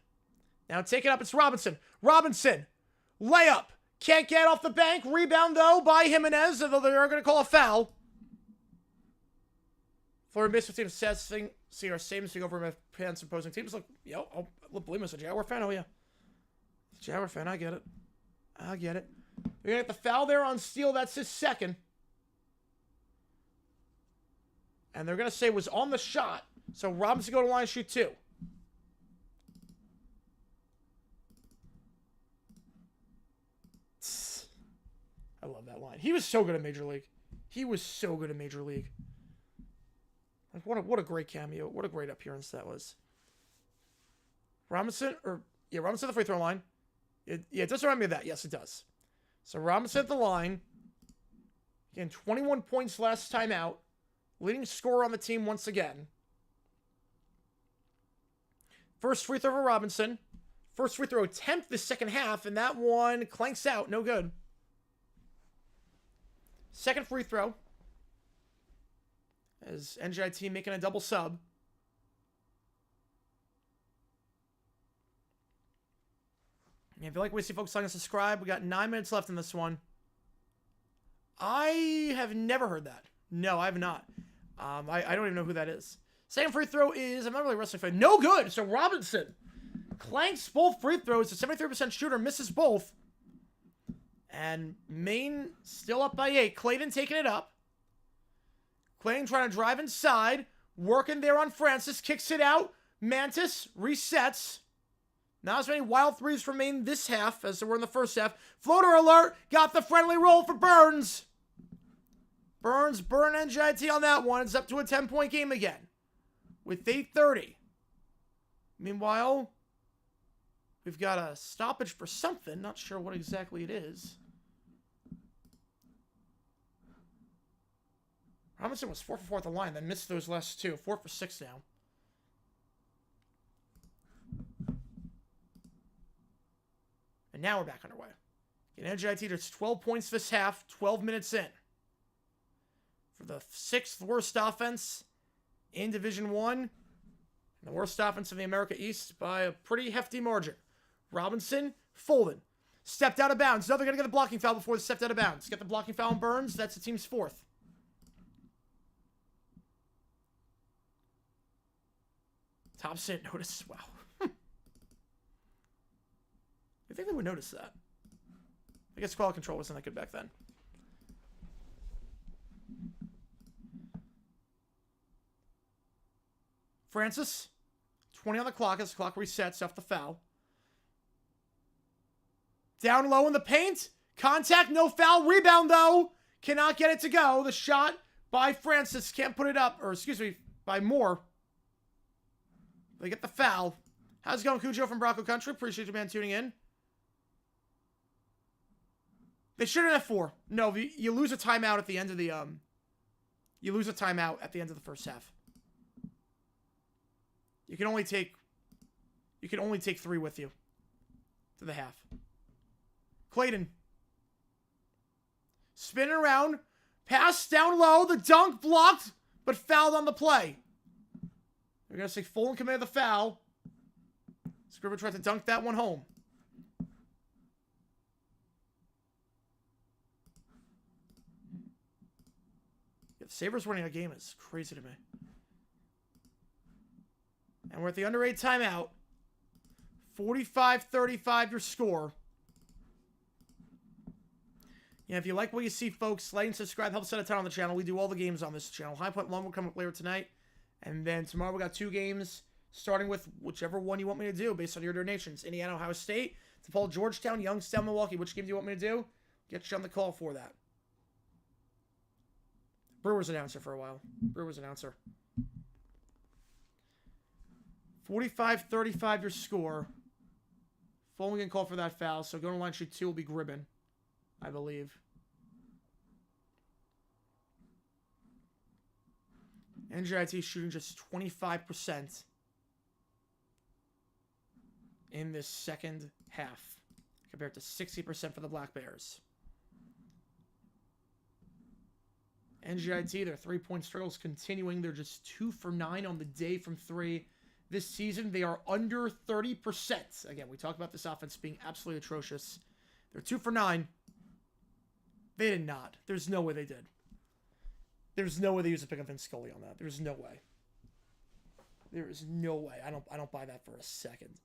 Now take it up. It's Robinson. Robinson. Layup. Can't get off the bank. Rebound, though, by Jimenez. Although they are going to call a foul. Florida Base team assessing. See our same thing over my pants opposing teams. Look, yo, I'll believe us a Jaguar fan. Oh, yeah. Jaguar fan. I get it. I get it. We're going to get the foul there on Steele. That's his second. And they're going to say it was on the shot. So Robinson go to line shoot 2. I love that line. He was so good at Major League. He was so good at Major League. Like, what a great cameo. What a great appearance that was. Robinson at the free throw line. It does remind me of that. Yes, it does. So Robinson at the line. Again, 21 points last time out. Leading scorer on the team once again. First free throw for Robinson. First free throw attempt this second half, and that one clanks out. No good. Second free throw. As NJIT making a double sub. If you like what you see, folks, like and subscribe. We got 9 minutes left in this one. I have never heard that. No, I have not. I don't even know who that is. Second free throw is, I'm not really a wrestling fan. No good. So Robinson clanks both free throws. A 73% shooter misses both. And Maine still up by 8. Clayton taking it up. Clayton trying to drive inside. Working there on Francis. Kicks it out. Mantis resets. Not as many wild threes from Maine this half as there were in the first half. Floater alert. Got the friendly roll for Burns. Burns burn NJIT on that one. It's up to a 10-point game again. With 8:30. Meanwhile, we've got a stoppage for something. Not sure what exactly it is. Robinson was 4 for 4 at the line, then missed those last 2. 4 for 6 now. And now we're back underway. In NJIT, there's 12 points this half, 12 minutes in. For the 6th worst offense in Division 1, and the worst offense in the America East by a pretty hefty margin. Robinson, Fulton. Stepped out of bounds. No, they're going to get the blocking foul before they stepped out of bounds. Get the blocking foul on Burns. That's the team's 4th. Thompson notice. Wow. I think they would notice that. I guess quality control wasn't that good back then. Francis, 20 on the clock as the clock resets off the foul. Down low in the paint. Contact, no foul. Rebound, though. Cannot get it to go. The shot by Francis. Can't put it up. Or, excuse me, by Moore. They get the foul. How's it going, Cujo from Bronco Country? Appreciate you, man, tuning in. They shouldn't have 4. No, you lose a timeout at the end of the, You lose a timeout at the end of the first half. You can only take 3 with you to the half. Clayton. Spinning around. Pass down low. The dunk blocked, but fouled on the play. They're going to say Fulton committed the foul. Scribber tried to dunk that one home. Yeah, the Sabres winning a game is crazy to me. And we're at the under 8 timeout. 45-35 your score. Yeah, if you like what you see, folks, like and subscribe. Help set a ton on the channel. We do all the games on this channel. High Point Long will come up later tonight. And then tomorrow we got 2 games, starting with whichever one you want me to do based on your donations. Indiana, Ohio State, DePaul, Georgetown, Youngstown, Milwaukee. Which game do you want me to do? Get you on the call for that. Brewers announcer for a while. Brewers announcer. 45-35 your score. Fulton can call for that foul, so going to line shoot 2 will be Gribben, I believe. NJIT shooting just 25% in this second half, compared to 60% for the Black Bears. NJIT, their 3-point struggles continuing. They're just 2 for 9 on the day from 3. This season, they are under 30%. Again, we talked about this offense being absolutely atrocious. They're 2 for 9. They did not. There's no way they did. There's no way they used to pick up Vince Scully on that. There's no way. There is no way. I don't buy that for a second.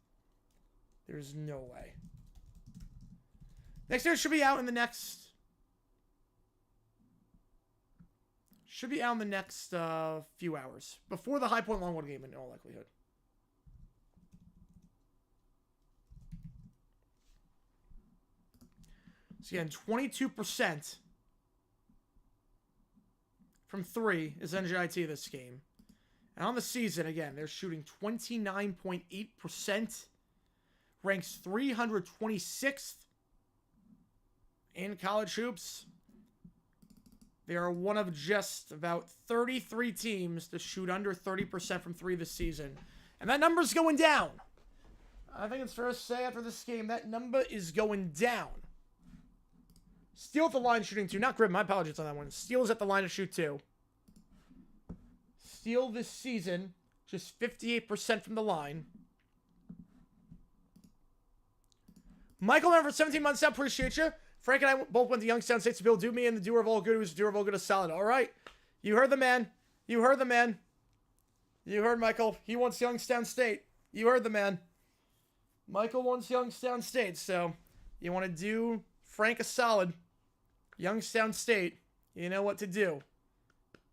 There's no way. Next year should be out in the next... Should be out in the next few hours. Before the High Point Longwood game, in all likelihood. So again, 22% from 3 is NJIT this game. And on the season, again, they're shooting 29.8%. Ranks 326th in college hoops. They are one of just about 33 teams to shoot under 30% from 3 this season. And that number's going down. I think it's fair to say after this game, that number is going down. Steele at the line shooting 2. Not Grib, my apologies on that one. Steele is at the line to shoot 2. Steele this season, just 58% from the line. Michael, for 17 months, I appreciate you. Frank and I both went to Youngstown State to build Do Me and the Doer of All Good, who's the Doer of All Good is solid. All right. You heard the man. You heard the man. You heard Michael. He wants Youngstown State. You heard the man. Michael wants Youngstown State. So you want to do Frank a solid. Youngstown State. You know what to do.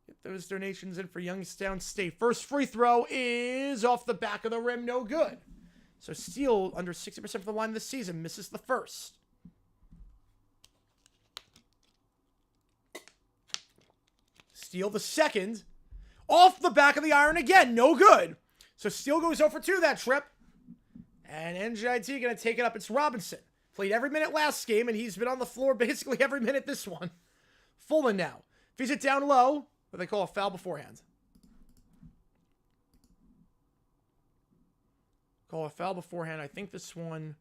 Get those donations in for Youngstown State. First free throw is off the back of the rim. No good. So Steele under 60% for the line this season. Misses the first. Steele the second. Off the back of the iron again. No good. So Steele goes 0 for 2 that trip. And NJIT going to take it up. It's Robinson. Played every minute last game, and he's been on the floor basically every minute this one. Fulton now. Feeds it down low, what they call a foul beforehand. Call a foul beforehand. I think this one...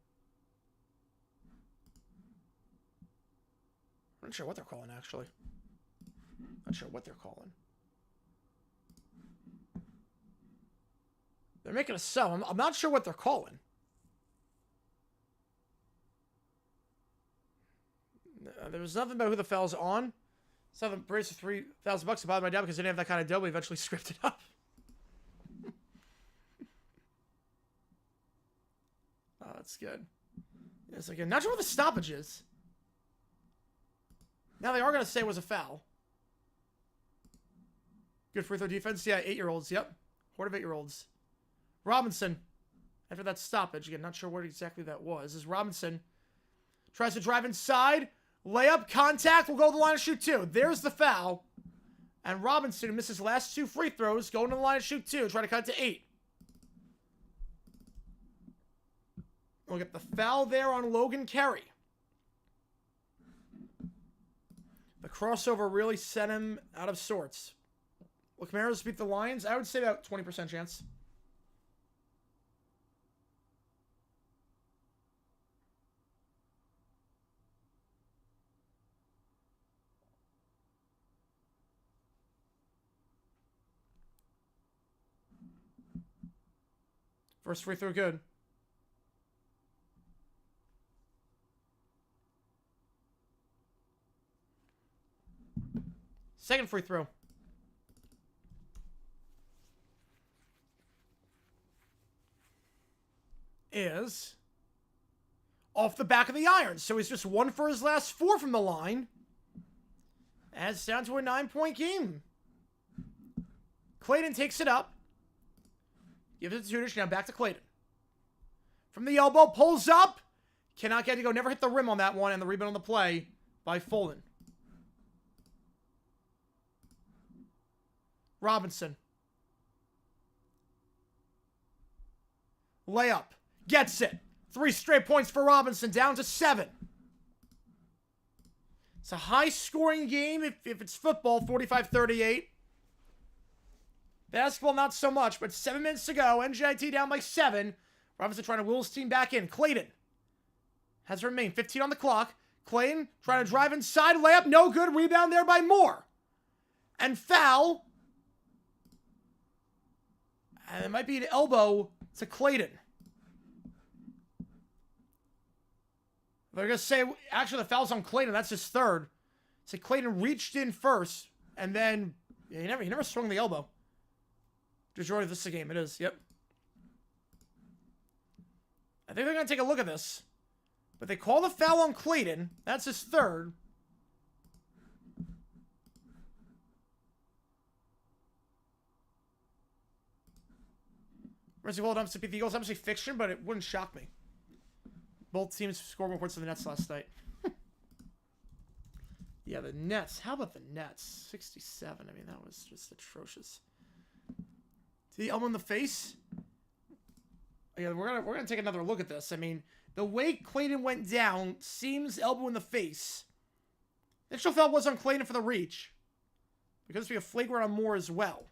I'm not sure what they're calling, actually. Not sure what they're calling. They're making a sub. I'm not sure what they're calling. There was nothing about who the foul's on. Something brace for $3,000 to buy my dad because they didn't have that kind of dough. We eventually scripted it up. Oh, that's good. Yes, again, not sure what the stoppage is. Now they are going to say it was a foul. Good free throw defense. Yeah, 8-year-olds. Yep. Horde of 8-year-olds. Robinson. After that stoppage. Again, not sure what exactly that was. This is Robinson. Tries to drive inside. Layup. Contact. Will go to the line of shoot 2. There's the foul. And Robinson, who missed his last 2 free throws, going to the line of shoot 2. Try to cut it to 8. We'll get the foul there on Logan Carey. The crossover really sent him out of sorts. Will Camaros beat the Lions? I would say about 20% chance. First free throw, good. Second free throw. Is off the back of the iron. So he's just 1 for his last 4 from the line. And it's down to a 9-point game. Clayton takes it up. Gives it to Tudish. Now back to Clayton. From the elbow, pulls up. Cannot get to go. Never hit the rim on that one. And the rebound on the play by Fulton. Robinson. Layup. Gets it. 3 straight points for Robinson. Down to 7. It's a high-scoring game if it's football, 45-38. Basketball, not so much, but 7 minutes to go. NJIT down by 7. Robinson trying to wheel his team back in. Clayton has to remain. 15 on the clock. Clayton trying to drive inside. Layup, no good. Rebound there by Moore. And foul. And it might be an elbow to Clayton. They're going to say, actually, the foul's on Clayton. That's his third. So Clayton reached in first, and then he never swung the elbow. Majority of this is a game. It is, yep. I think they're going to take a look at this. But they call the foul on Clayton. That's his third. Mercy well done to beat the Eagles. Obviously fiction, but it wouldn't shock me. Both teams scored more points than the Nets last night. Yeah, the Nets. How about the Nets? 67. I mean, that was just atrocious. The elbow in the face. Yeah, we're gonna take another look at this. I mean, the way Clayton went down seems elbow in the face. The extra foul was on Clayton for the reach. Because we have flagrant on Moore as well.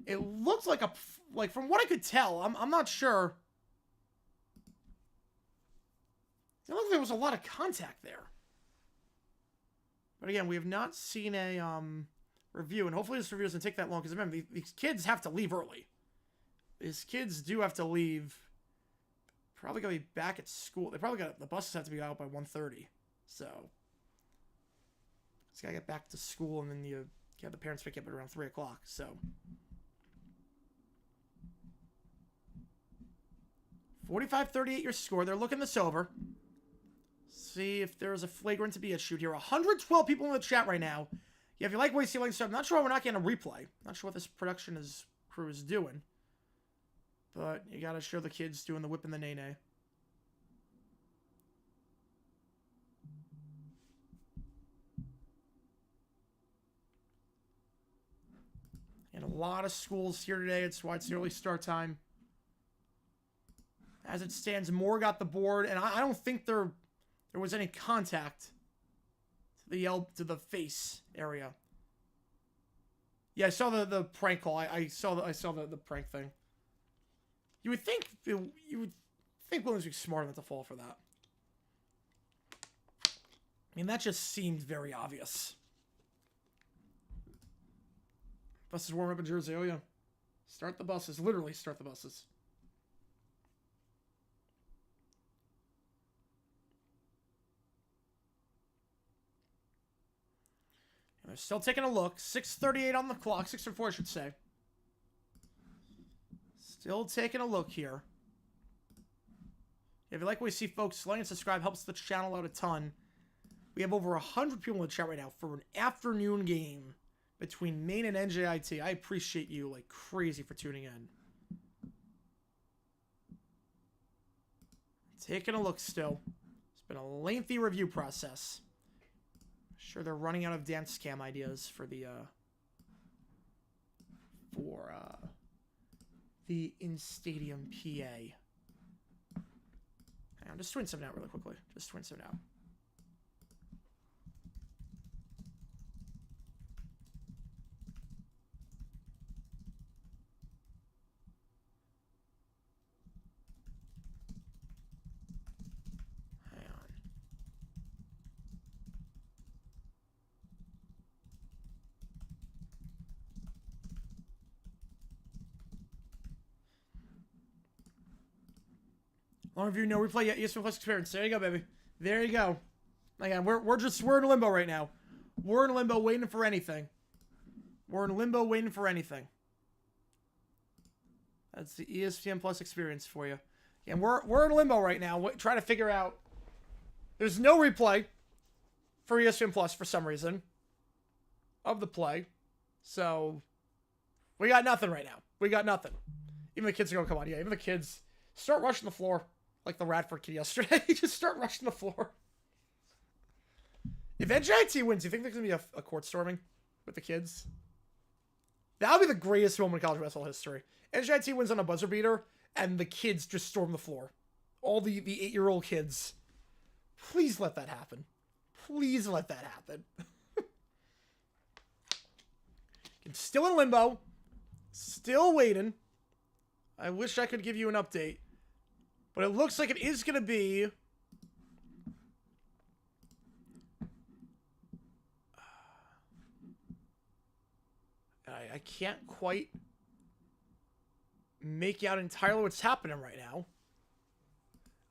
It looks like from what I could tell, I'm not sure. It looked like there was a lot of contact there. But again, we have not seen a review, and hopefully this review doesn't take that long, because remember, these kids have to leave early. These kids do have to leave. Probably going to be back at school. The buses have to be out by 1:30. So, it's got to get back to school, and then you have the parents pick you up at around 3 o'clock. So, 45-38 your score. They're looking this over. See if there's a flagrant to be issued here. 112 people in the chat right now. Yeah, if you like what you see, like, so I'm not sure why we're not getting a replay. Not sure what this production crew is doing. But you gotta show the kids doing the whip and the nay-nay. And a lot of schools here today. It's why it's the early start time. As it stands, Moore got the board, and I don't think there was any contact to the face area. Yeah, I saw the prank call. I saw the prank thing. You would think Williams would be smart enough to fall for that. I mean, that just seemed very obvious. Buses warm up in Jersey. Oh, yeah. Start the buses. Literally start the buses. And they're still taking a look. 6:38 on the clock. 6:04, I should say. Still taking a look here. If you like what we see, folks, like and subscribe. Helps the channel out a ton. We have over 100 people in the chat right now for an afternoon game between Maine and NJIT. I appreciate you like crazy for tuning in. Taking a look still. It's been a lengthy review process. Sure, they're running out of dance scam ideas for the in-stadium PA. Hang on, just twin some out really quickly. Just twin some out. Long review, no replay yet. ESPN Plus experience. There you go, baby. There you go. Again, we're in limbo right now. We're in limbo waiting for anything. We're in limbo waiting for anything. That's the ESPN Plus experience for you. And we're in limbo right now, trying to figure out. There's no replay for ESPN Plus for some reason of the play. So we got nothing right now. We got nothing. Even the kids are going, come on, yeah. Even the kids start rushing the floor. Like the Radford kid yesterday. Just start rushing the floor. If NJIT wins, do you think there's going to be a court storming with the kids? That would be the greatest moment in college basketball history. NJIT wins on a buzzer beater, and the kids just storm the floor. All the 8-year-old kids. Please let that happen. Please let that happen. I'm still in limbo. Still waiting. I wish I could give you an update. But it looks like it is going to be... I can't quite make out entirely what's happening right now.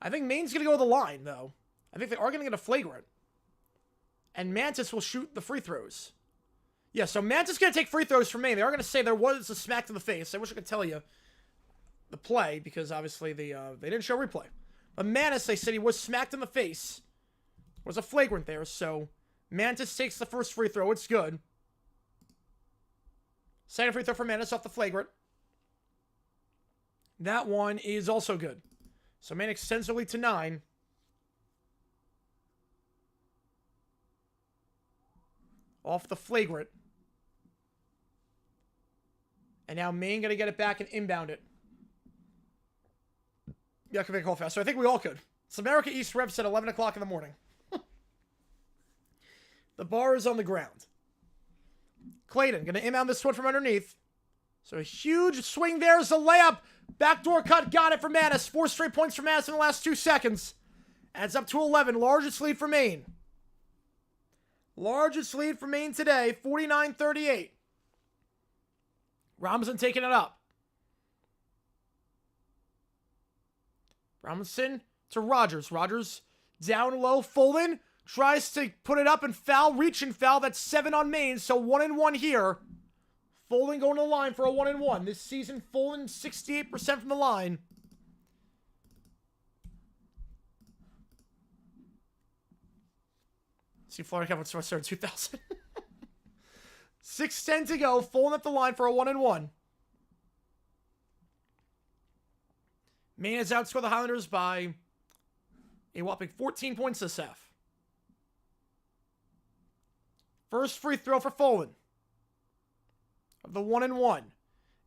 I think Maine's going to go to the line, though. I think they are going to get a flagrant. And Mantis will shoot the free throws. Yeah, so Mantis is going to take free throws from Maine. They are going to say there was a smack to the face. I wish I could tell you the play, because obviously they didn't show replay. But Mantis, they said he was smacked in the face. Was a flagrant there, so Mantis takes the first free throw. It's good. Second free throw for Mantis off the flagrant. That one is also good. So Maine extends the lead to 9. Off the flagrant. And now Maine going to get it back and inbound it. Yeah, I could make a call faster. I think we all could. It's America East Reps at 11 o'clock in the morning. The bar is on the ground. Clayton going to inbound this one from underneath. So a huge swing there is a layup. Backdoor cut. Got it for Mantis. 4 straight points for Mantis in the last 2 seconds. Adds up to 11. Largest lead for Maine. Largest lead for Maine today. 49-38. Robinson taking it up. Robinson to Rogers. Rogers down low. Fulton tries to put it up and foul. Reach and foul. That's 7 on Maine. So 1-1 here. Fulton going to the line for a 1-1. This season, Fulton 68% from the line. See Florida Cup started in 2000. 6:10 to go. Fulton at the line for a 1-1. Maine has outscored the Highlanders by a whopping 14 points this half. First free throw for Fulton. Of the 1-1.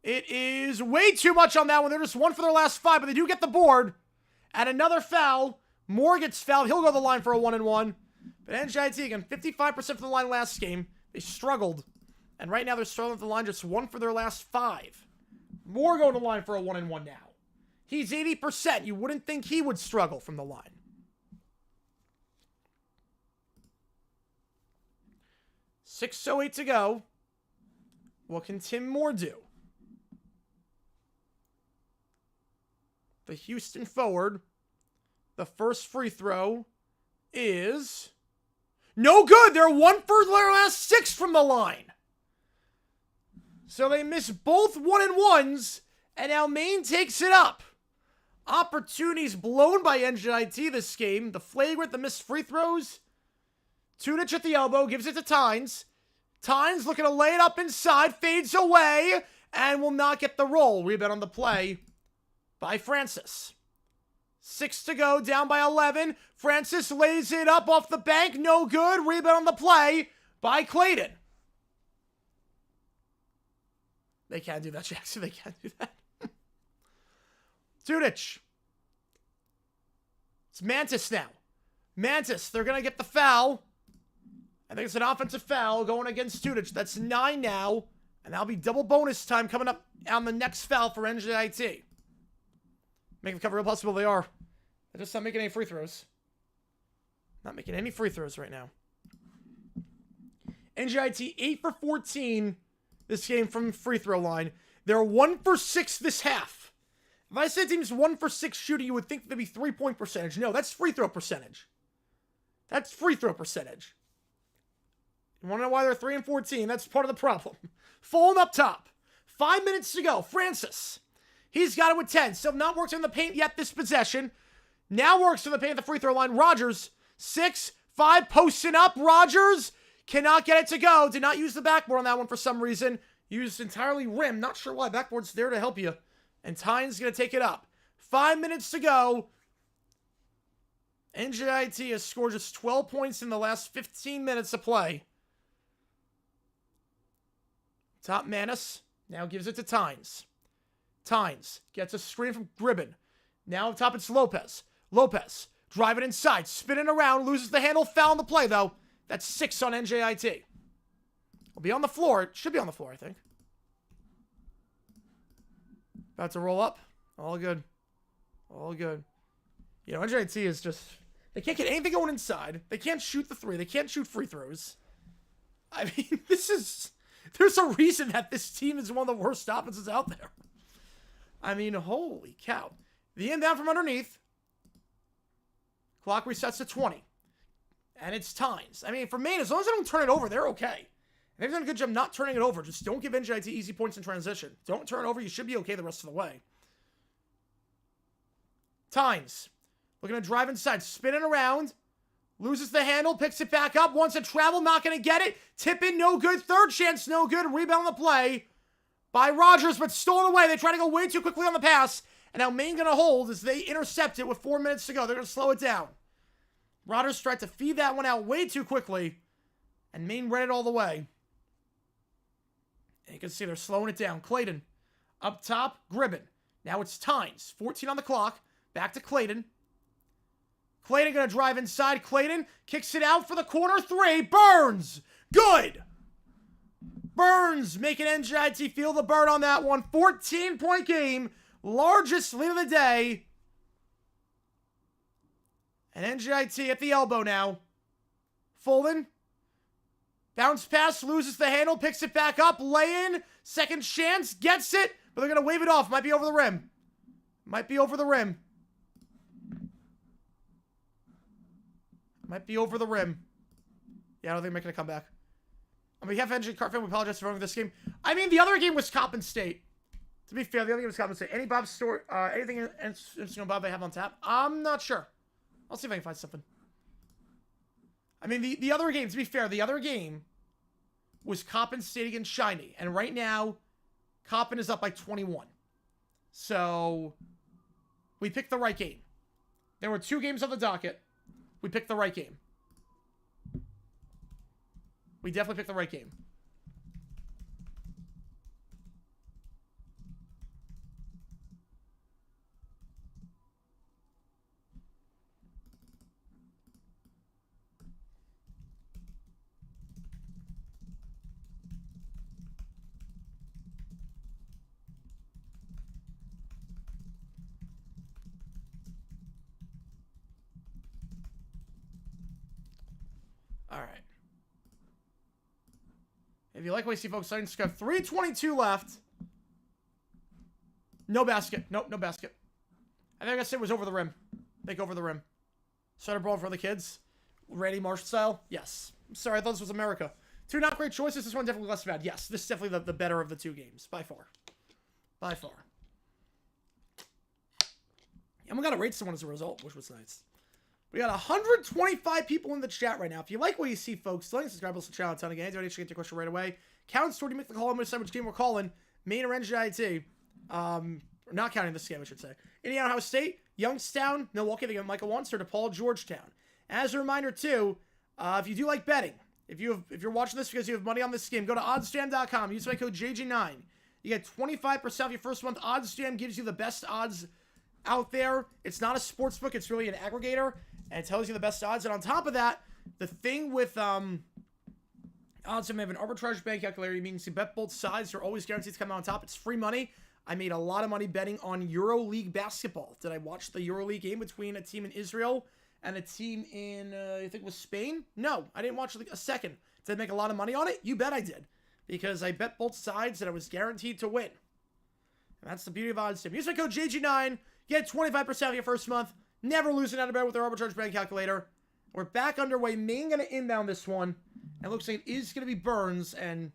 It is way too much on that one. They're just 1 for their last 5, but they do get the board. And another foul. Moore gets fouled. He'll go to the line for a 1-1. But NJIT, again, 55% from the line last game. They struggled. And right now they're struggling at the line, just 1 for their last 5. Moore going to the line for a 1-1 now. He's 80%. You wouldn't think he would struggle from the line. 6:08 to go. What can Tim Moore do? The Houston forward. The first free throw is no good. They're 1 for their last 6 from the line. So they miss both 1-and-1s, and now Maine takes it up. Opportunities blown by NJIT this game. The flagrant, the missed free throws. Tudich at the elbow, gives it to Tynes. Tynes looking to lay it up inside, fades away, and will not get the roll. Rebound on the play by Francis. 6 to go, down by 11. Francis lays it up off the bank, no good. Rebound on the play by Clayton. They can't do that, Jackson. They can't do that. Tudich. It's Mantis now. Mantis, they're going to get the foul. I think it's an offensive foul going against Tudich. That's 9 now. And that'll be double bonus time coming up on the next foul for NJIT. Make the cover real possible. They are. They're just not making any free throws. Not making any free throws right now. NJIT 8 for 14 this game from free throw line. They're 1 for 6 this half. If I said team's 1 for 6 shooting, you would think there'd be 3-point percentage. No, that's free throw percentage. That's free throw percentage. You want to know why they're 3 and 14? That's part of the problem. Falling up top. 5 minutes to go. Francis. He's got it with 10. Still not works in the paint yet this possession. Now works in the paint at the free throw line. Rogers. 6-5 posting up. Rogers cannot get it to go. Did not use the backboard on that one for some reason. Used entirely rim. Not sure why. Backboard's there to help you. And Tynes going to take it up. 5 minutes to go. NJIT has scored just 12 points in the last 15 minutes of play. Top Manis now gives it to Tynes. Tynes gets a screen from Gribben. Now up top it's Lopez. Lopez driving inside, spinning around, loses the handle, foul on the play though. That's 6 on NJIT. Will be on the floor. It should be on the floor, I think. About to roll up. All good. All good. You know, NJIT is just... They can't get anything going inside. They can't shoot the 3. They can't shoot free throws. I mean, this is... There's a reason that this team is one of the worst offenses out there. I mean, holy cow. The inbound from underneath. Clock resets to 20. And it's Tynes. I mean, for Maine, as long as they don't turn it over, they're okay. They've done a good job not turning it over. Just don't give NJIT easy points in transition. Don't turn it over. You should be okay the rest of the way. Tynes. Looking to drive inside. Spinning around. Loses the handle. Picks it back up. Wants to travel. Not going to get it. Tip in. No good. Third chance. No good. Rebound on the play by Rogers, but stolen away. They try to go way too quickly on the pass. And now Maine going to hold as they intercept it with 4 minutes to go. They're going to slow it down. Rogers tried to feed that one out way too quickly. And Maine read it all the way. And you can see they're slowing it down. Clayton up top. Gribben. Now it's Tynes. 14 on the clock. Back to Clayton. Clayton going to drive inside. Clayton kicks it out for the corner 3. Burns. Good. Burns making NJIT feel the burn on that one. 14-point game. Largest lead of the day. And NJIT at the elbow now. Fulton. Bounce pass, loses the handle, picks it back up, lay in, second chance, gets it, but they're going to wave it off. Might be over the rim. Might be over the rim. Might be over the rim. Yeah, I don't think they're making a comeback. On behalf of NJ Carfan, we apologize for running this game. I mean, the other game was Coppin State. To be fair, the other game was Coppin State. Any Bob's story, anything interesting on Bob they have on tap? I'm not sure. I'll see if I can find something. I mean, the other game, to be fair, the other game was Coppin State against Shiny. And right now, Coppin is up by 21. So, we picked the right game. There were 2 games on the docket. We picked the right game. We definitely picked the right game. All right. If you like what you see, folks, starting to score. 3:22 left. No basket. Nope, no basket. I think I said it was over the rim. Think over the rim. Center ball for the kids. Randy Marsh style. Yes. I'm sorry, I thought this was America. Two not great choices. This one definitely less bad. Yes, this is definitely the better of the two games. By far. By far. And we got to rate someone as a result, which was nice. We got 125 people in the chat right now. If you like what you see, folks, like and subscribe to the channel. A ton of games. Ready to get your question right away. Counts toward you make the call. I'm going to decide which game we're calling. Maine or NJIT. Not counting this game, I should say. Indiana, Ohio State, Youngstown, Milwaukee. They got Michael Wants or DePaul, Georgetown. As a reminder, too, if you do like betting, if you're watching this because you have money on this game, go to oddsjam.com. Use my code JG9. You get 25% off your first month. OddsJam gives you the best odds out there. It's not a sports book. It's really an aggregator, and it tells you the best odds. And on top of that, the thing with OddsJam, they have an arbitrage bank calculator, meaning you bet both sides. You're always guaranteed to come out on top. It's free money. I made a lot of money betting on EuroLeague basketball. Did I watch the EuroLeague game between a team in Israel and a team in, I think it was Spain? No, I didn't watch a second. Did I make a lot of money on it? You bet I did. Because I bet both sides and I was guaranteed to win. And that's the beauty of OddsJam. Use my code JG9. Get 25% off your first month. Never losing out of bet with their arbitrage bank calculator. We're back underway. Maine going to inbound this one. And it looks like it is going to be Burns. And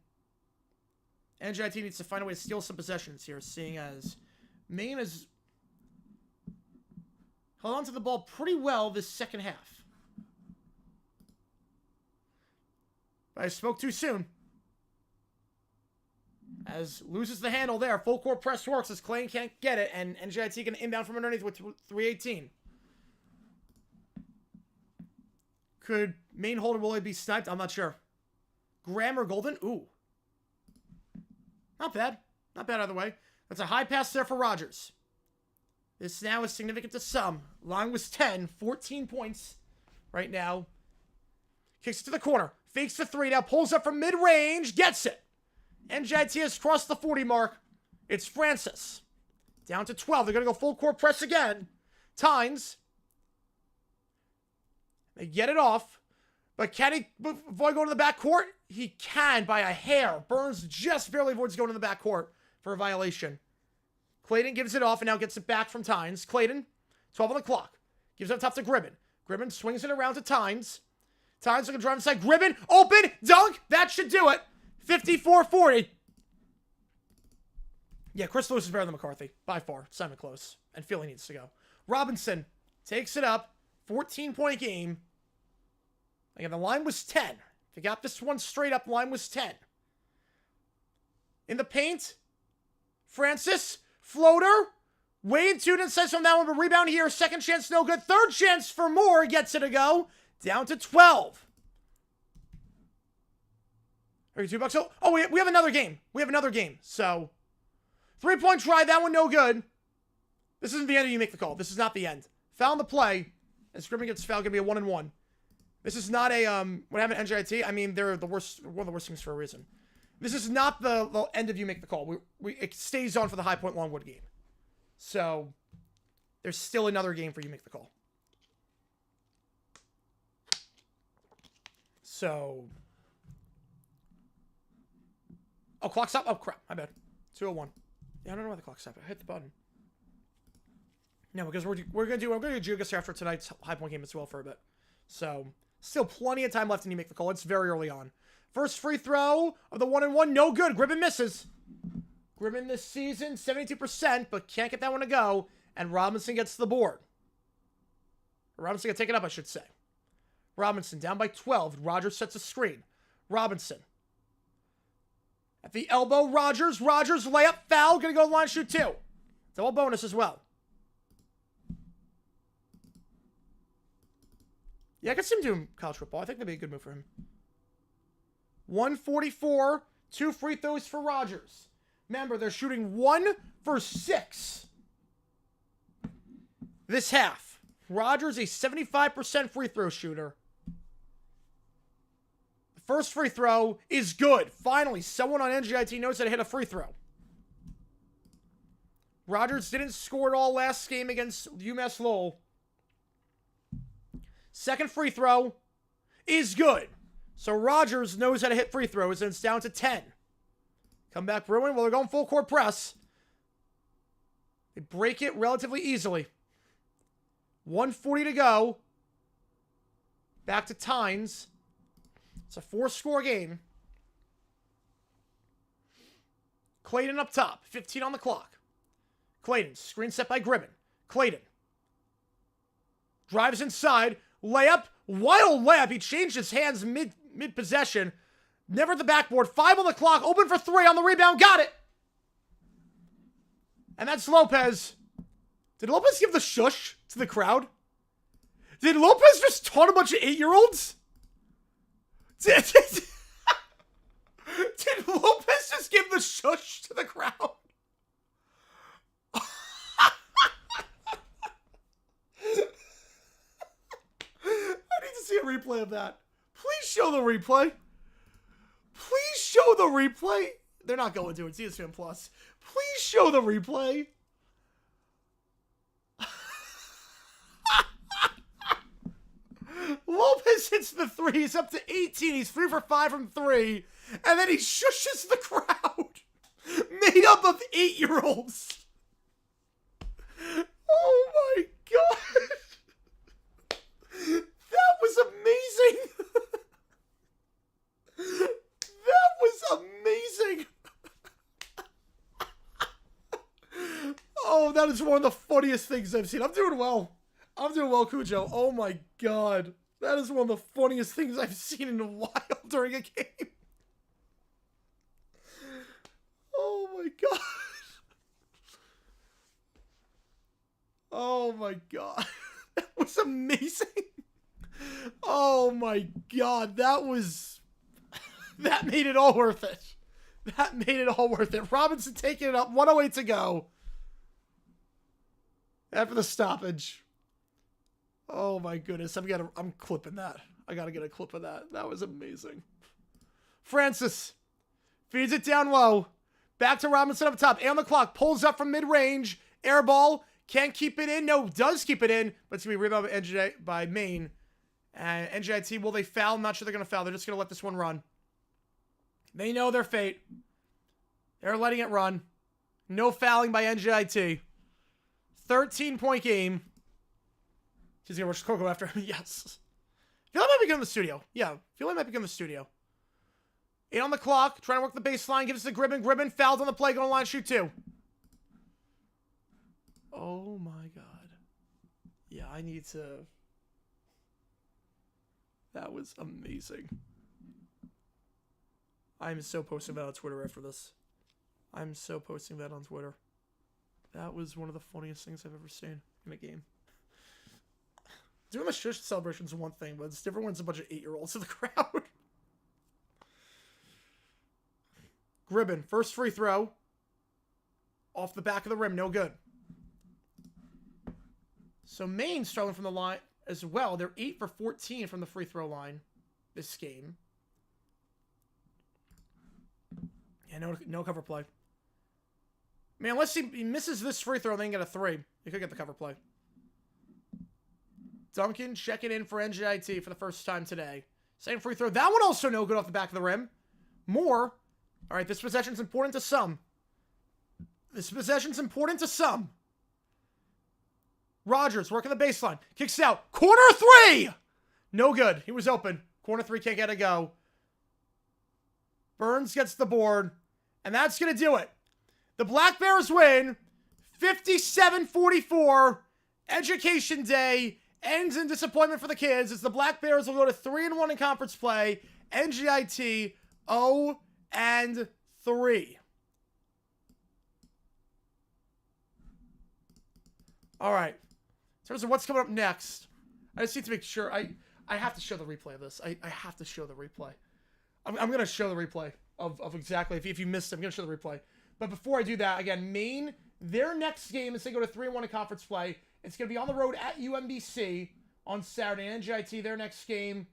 NJIT needs to find a way to steal some possessions here, seeing as Maine has held on to the ball pretty well this second half. But I spoke too soon. As loses the handle there. Full court press works as Clayton can't get it. And NJIT can inbound from underneath with 3:18. Could Maine hold or will it be sniped? I'm not sure. Graham or Golden? Ooh. Not bad. Not bad either way. That's a high pass there for Rogers. This now is significant to some. Line was 10. 14 points right now. Kicks it to the corner. Fakes the three. Now pulls up from mid-range. Gets it. NJIT has crossed the 40 mark. It's Francis. Down to 12. They're going to go full court press again. Tynes. They get it off. But can he avoid going to the backcourt? He can by a hair. Burns just barely avoids going to the backcourt for a violation. Clayton gives it off and now gets it back from Tynes. Clayton, 12 on the clock. Gives it up top to Gribben. Gribben swings it around to Tynes. Tynes looking to drive inside. Gribben, open, dunk. That should do it. 54-40. Yeah, Chris Lewis is better than McCarthy. By far. It's not even close. And Philly needs to go. Robinson takes it up. 14-point game. Again, the line was 10. If you got this one straight up, the line was 10. In the paint. Francis. Floater. Wade tuned inside from that one, but rebound here. Second chance, no good. Third chance for more. Gets it to go. Down to 12. $32. Oh, we have another game. We have another game. So, 3-point try. That one no good. This isn't the end of you make the call. This is not the end. Foul in the play. And Scrimming gets foul. Going to be a 1-1. This is not a, what happened to NJIT? I mean, they're the worst, one of the worst teams for a reason. This is not the end of you make the call. It stays on for the High Point Longwood game. So, there's still another game for you make the call. So, oh, clock stop. Oh, crap. My bad. 2:01. Yeah, I don't know why the clock stopped. I hit the button. No, because we're gonna do Jugas after tonight's High Point game as well for a bit. So, still plenty of time left and you make the call. It's very early on. First free throw of the 1-and-1. No good. Gribben misses. Gribben this season, 72%, but can't get that one to go. And Robinson gets the board. Robinson can take it up, I should say. Robinson down by 12. Rogers sets a screen. Robinson. At the elbow, Rogers. Rogers layup, foul. Gonna go line shoot 2. Double bonus as well. Yeah, I could see him doing college football. I think that'd be a good move for him. 144. 2 free throws for Rogers. Remember, they're shooting 1 for 6 this half. Rogers, a 75% free throw shooter. The first free throw is good. Finally, someone on NJIT knows how to hit a free throw. Rogers didn't score at all last game against UMass Lowell. Second free throw is good. So Rogers knows how to hit free throws, and it's down to 10. Come back, Bruin. Well, they're going full court press. They break it relatively easily. 1:40 to go. Back to Tynes. It's a 4-score game. Clayton up top. 15 on the clock. Clayton. Screen set by Gribben. Clayton. Drives inside. Layup. Wild layup. He changed his hands mid-possession. Never at the backboard. 5 on the clock. Open for 3 on the rebound. Got it. And that's Lopez. Did Lopez give the shush to the crowd? Did Lopez just taunt a bunch of 8-year-olds? Did Lopez just give the shush to the crowd? I need to see a replay of that. Please show the replay. Please show the replay. They're not going to. It's ESPN Plus. Please show the replay. Lopez hits the 3. He's up to 18. He's 3 for 5 from 3. And then he shushes the crowd. Made up of 8-year-olds. Oh my God. That was amazing. That was amazing. Oh, that is one of the funniest things I've seen. I'm doing well. I'm doing well, Cujo. Oh my God. That is one of the funniest things I've seen in a while during a game. Oh my God. Oh my God. That was amazing. Oh my God. That made it all worth it. That made it all worth it. Robinson taking it up. 1:08 to go. After the stoppage. Oh my goodness. I'm clipping that. I gotta get a clip of that. That was amazing. Francis feeds it down low. Back to Robinson up top. 8 on the clock. Pulls up from mid-range. Air ball. Can't keep it in. No, does keep it in. But it's going to be rebounded by Maine. And NJIT, will they foul? I'm not sure they're going to foul. They're just going to let this one run. They know their fate. They're letting it run. No fouling by NJIT. 13-point game. She's going to rush Coco after him. Yes. Feel like I might be good in the studio. Yeah, feel like I might be good in the studio. 8 on the clock. Trying to work the baseline. Gives it to Gribben. Gribben fouled on the play. Going to line shoot 2. Oh my God. Yeah, I need to... That was amazing. I'm so posting that on Twitter after this. I'm so posting that on Twitter. That was one of the funniest things I've ever seen in a game. Doing the shush celebration is one thing, but it's different when it's a bunch of 8-year-olds in the crowd. Gribben, first free throw. Off the back of the rim, no good. So Maine struggling from the line as well. They're 8 for 14 from the free throw line this game. Yeah, no cover play. Man, unless he misses this free throw and then get a 3, he could get the cover play. Duncan checking in for NJIT for the first time today. Second free throw. That one also no good off the back of the rim. More. All right, this possession's important to some. Rogers working the baseline. Kicks out. Corner 3! No good. He was open. Corner 3 can't get a go. Burns gets the board. And that's going to do it. The Black Bears win. 57-44. Education Day ends in disappointment for the kids as the Black Bears will go to 3-1 in conference play. NJIT 0-3. All right. In terms of what's coming up next, I just need to make sure. I have to show the replay of this. I have to show the replay. I'm going to show the replay of exactly. If you missed it, I'm going to show the replay. But before I do that, again, Maine, their next game is they go to 3-1 in conference play. It's going to be on the road at UMBC on Saturday. NJIT, their next game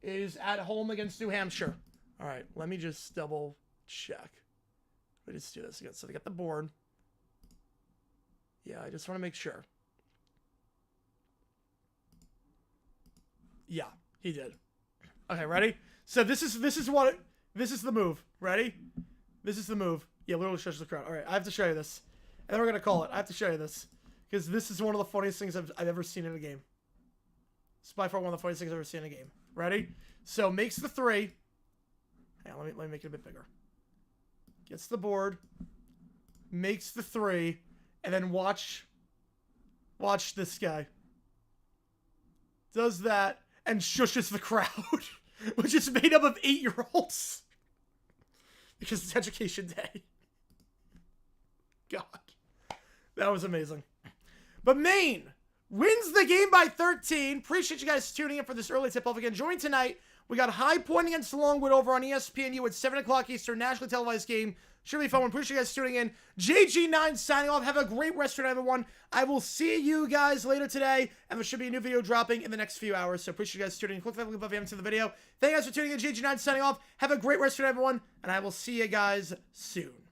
is at home against New Hampshire. All right, let me just double check. Let me just do this again. So they got the board. Yeah, I just want to make sure. Yeah, he did. Okay, ready? So this is the move. Ready? This is the move. Yeah, literally stretches the crowd. All right, I have to show you this, and then we're gonna call it. I have to show you this because this is one of the funniest things I've ever seen in a game. It's by far one of the funniest things I've ever seen in a game. Ready? So makes the 3. Hang on, let me make it a bit bigger. Gets the board, makes the 3, and then watch this guy. Does that and shushes the crowd, which is made up of 8-year-olds. Because it's Education Day. God. That was amazing. But Maine wins the game by 13. Appreciate you guys tuning in for this early tip-off. Again, join tonight. We got High Point against Longwood over on ESPNU at 7 o'clock Eastern, nationally televised game. Should be fun one. Appreciate you guys tuning in. JG9 signing off. Have a great rest of your night, everyone. I will see you guys later today, and there should be a new video dropping in the next few hours. So appreciate you guys tuning in. Click that link above if you haven't seen the video. Thank you guys for tuning in. JG9 signing off. Have a great rest of your night, everyone, and I will see you guys soon.